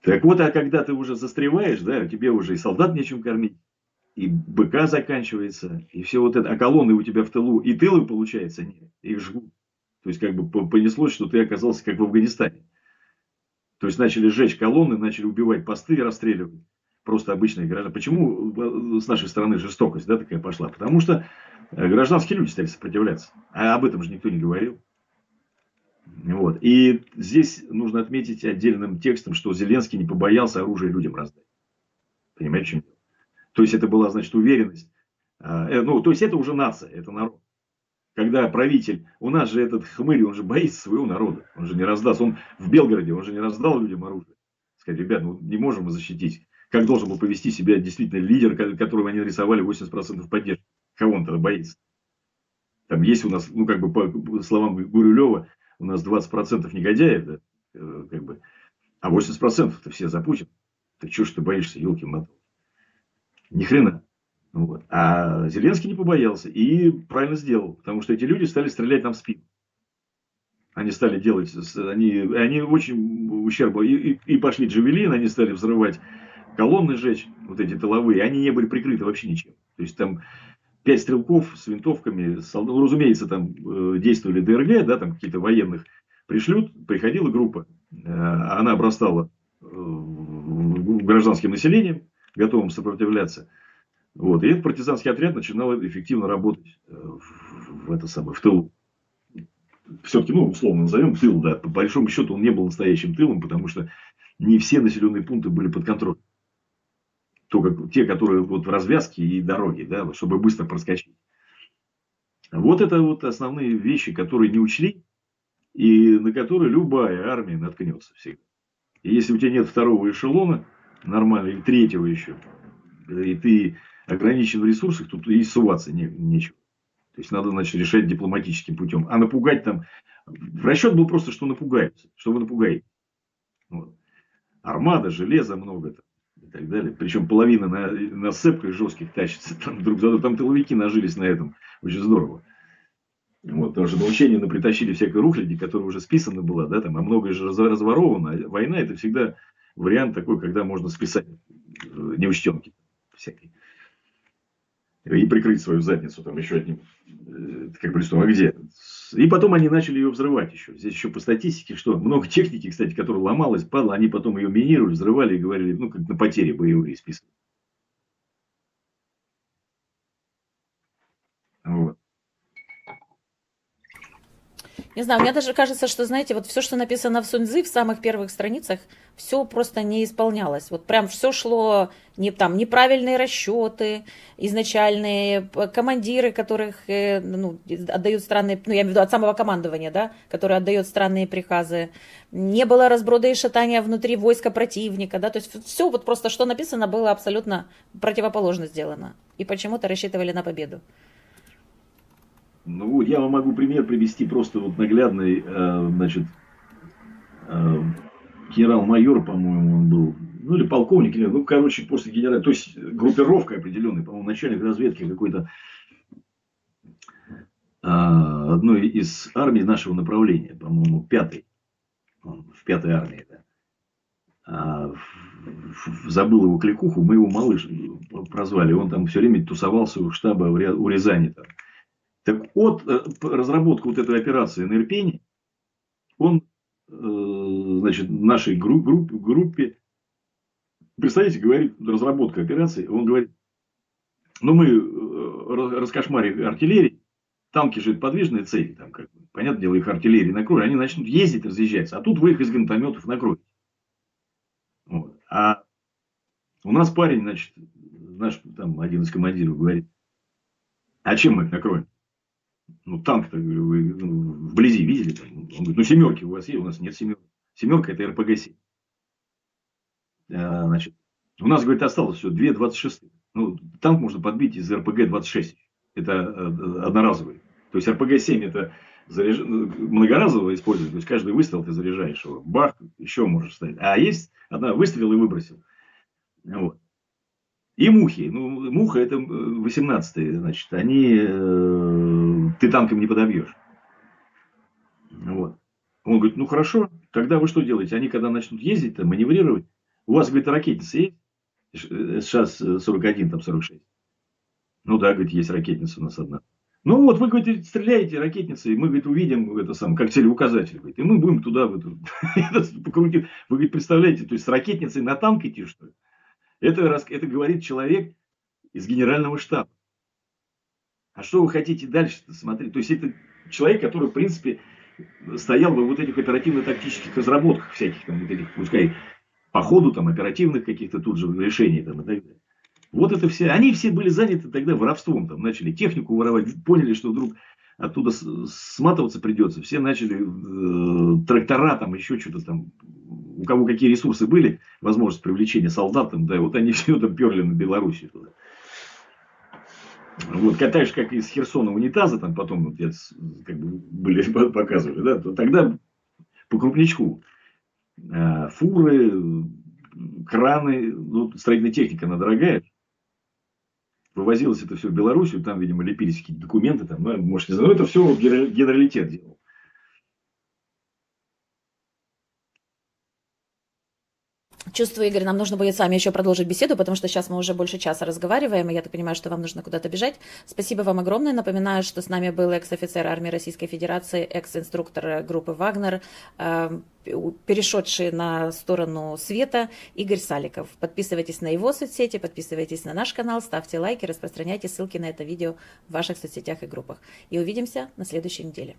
Так вот, а когда ты уже застреваешь, да, тебе уже и солдат нечем кормить, и БК заканчивается, и все вот это, а колонны у тебя в тылу, и тылы, получается, нет, их жгут. То есть, как бы понеслось, что ты оказался как в Афганистане. То есть, начали сжечь колонны, начали убивать посты и расстреливать. Просто обычные граждане. Почему с нашей стороны жестокость, да, такая пошла? Потому что гражданские люди стали сопротивляться. А об этом же никто не говорил. Вот. И здесь нужно отметить отдельным текстом, что Зеленский не побоялся оружие людям раздать. Понимаете, в чем дело? То есть, это была, значит, уверенность. Ну, то есть, это уже нация, это народ. Когда правитель, у нас же этот хмырь, он же боится своего народа, он же не раздаст, он в Белгороде, он же не раздал людям оружие. Сказать, ребят, ну не можем мы защитить. Как должен был повести себя действительно лидер, которого они рисовали 80% поддержки? Кого он тогда боится? Там есть у нас, ну как бы по словам Гурилева, у нас 20% негодяев, да, как бы, а 80% это все за Путин. Так чего ж ты боишься, елки-моталки? Ни хрена. Вот. А Зеленский не побоялся и правильно сделал, потому что эти люди стали стрелять нам в спину. Они стали делать, они очень ущербно, и пошли джавелин, они стали взрывать колонны, жечь, вот эти тыловые, они не были прикрыты вообще ничем. То есть там 5 стрелков с винтовками, ну, разумеется, там действовали ДРГ, да, там какие-то военных пришлют, приходила группа, она обрастала гражданским населением, готовым сопротивляться. Вот. И этот партизанский отряд начинал эффективно работать в тылу. Все-таки, ну, условно назовем тыл, да. По большому счету он не был настоящим тылом, потому что не все населенные пункты были под контролем. Только те, которые вот в развязке и дороге, да, чтобы быстро проскочить. Вот это вот основные вещи, которые не учли, и на которые любая армия наткнется всегда. И если у тебя нет второго эшелона, нормально, или третьего еще, и ты ограничен в ресурсах, тут и суваться нечего. То есть надо, значит, решать дипломатическим путем. А напугать там... Расчет был просто, что напугаются. Что вы напугаете. Вот. Армада, железа много там, и так далее. Причем половина на сцепках жестких тащится. Там друг за другом. Там тыловики нажились на этом. Очень здорово. Вот, потому что на учения притащили всякой рухляди, которая уже списана была, да, там, а многое же разворовано. Война это всегда вариант такой, когда можно списать неучтенки всякие. И прикрыть свою задницу там еще одним, как бы, а где? И потом они начали ее взрывать еще. Здесь еще по статистике, что много техники, кстати, которая ломалась, падала, они потом ее минировали, взрывали и говорили, ну, как на потери боевые списывали. Вот. Не знаю, мне даже кажется, что, знаете, вот все, что написано в Суньцзы в самых первых страницах, все просто не исполнялось. Вот прям все шло, там, неправильные расчеты изначальные, командиры, которых ну, отдают странные, ну, я имею в виду от самого командования, да, который отдает странные приказы. Не было разброда и шатания внутри войска противника, да, то есть все вот просто, что написано, было абсолютно противоположно сделано. И почему-то рассчитывали на победу. Ну вот я вам могу пример привести просто вот наглядный, значит, э, генерал-майор, по-моему, он был, ну или полковник, или, ну, короче, после генерала, то есть группировка определенная, по-моему, начальник разведки какой-то одной из армий нашего направления, по-моему, пятой, он в пятой армии, да. Забыл его кликуху, мы его малыш прозвали, он там все время тусовался у штаба у Рязани. Там. Так от разработки вот этой операции на Ирпене, он, значит, в нашей группе, представляете, говорит, разработка операции, он говорит, ну мы раскошмарили артиллерию, танки же это подвижные цели, там, как, понятное дело, их артиллерии накроют, они начнут ездить, разъезжаться, а тут вы их из гранатометов накроете. Вот. А у нас парень, значит, наш там один из командиров говорит, а чем мы их накроем? Ну, танк-то, вы ну, вблизи видели? Там? Он говорит, ну, семерки у вас есть, у нас нет семерки. Семерка это РПГ-7. Значит, у нас, говорит, осталось все, 2,26. Ну, танк можно подбить из РПГ-26. Это одноразовый. То есть РПГ-7 это многоразово использовать. То есть каждый выстрел ты заряжаешь его. Бах, еще можешь ставить. А есть одна выстрел и выбросил. Вот. И мухи. Ну, муха это 18-е, значит, они ты танком не подобьешь. Вот. Он говорит, ну хорошо, тогда вы что делаете? Они когда начнут ездить, там, маневрировать, у вас, говорит, ракетница есть? СШ-41, там 46. Ну да, говорит, есть ракетница у нас одна. Ну вот, вы, говорит, стреляете ракетницей, мы, говорит, увидим это сам, как целеуказатель, говорит, и мы будем туда покрутить. Вы, говорит, представляете, то есть с ракетницей на танк идти, что ли? Это говорит человек из генерального штаба. А что вы хотите дальше смотреть? То есть это человек, который, в принципе, стоял бы в вот этих оперативно-тактических разработках всяких, там, вот этих, пускай по ходу там, оперативных каких-то тут же решений там, и так далее. Вот это все. Они все были заняты тогда воровством, там, начали технику воровать, поняли, что вдруг оттуда сматываться придется. Все начали трактора, там, еще что-то там, у кого какие ресурсы были, возможность привлечения солдат, там, да, вот они все там перли на Белоруссию туда. Вот, так же, как из Херсона унитаза, там потом вот, как бы были показывали, да, то тогда по крупничку фуры, краны, ну, строительная техника, она дорогая. Вывозилось это все в Белоруссию, там, видимо, лепились какие-то документы, там, ну, может, не знаю, но это все генералитет делал. Чувствую, Игорь, нам нужно будет с вами еще продолжить беседу, потому что сейчас мы уже больше часа разговариваем, и я так понимаю, что вам нужно куда-то бежать. Спасибо вам огромное. Напоминаю, что с нами был экс-офицер армии Российской Федерации, экс-инструктор группы «Вагнер», перешедший на сторону света, Игорь Саликов. Подписывайтесь на его соцсети, подписывайтесь на наш канал, ставьте лайки, распространяйте ссылки на это видео в ваших соцсетях и группах. И увидимся на следующей неделе.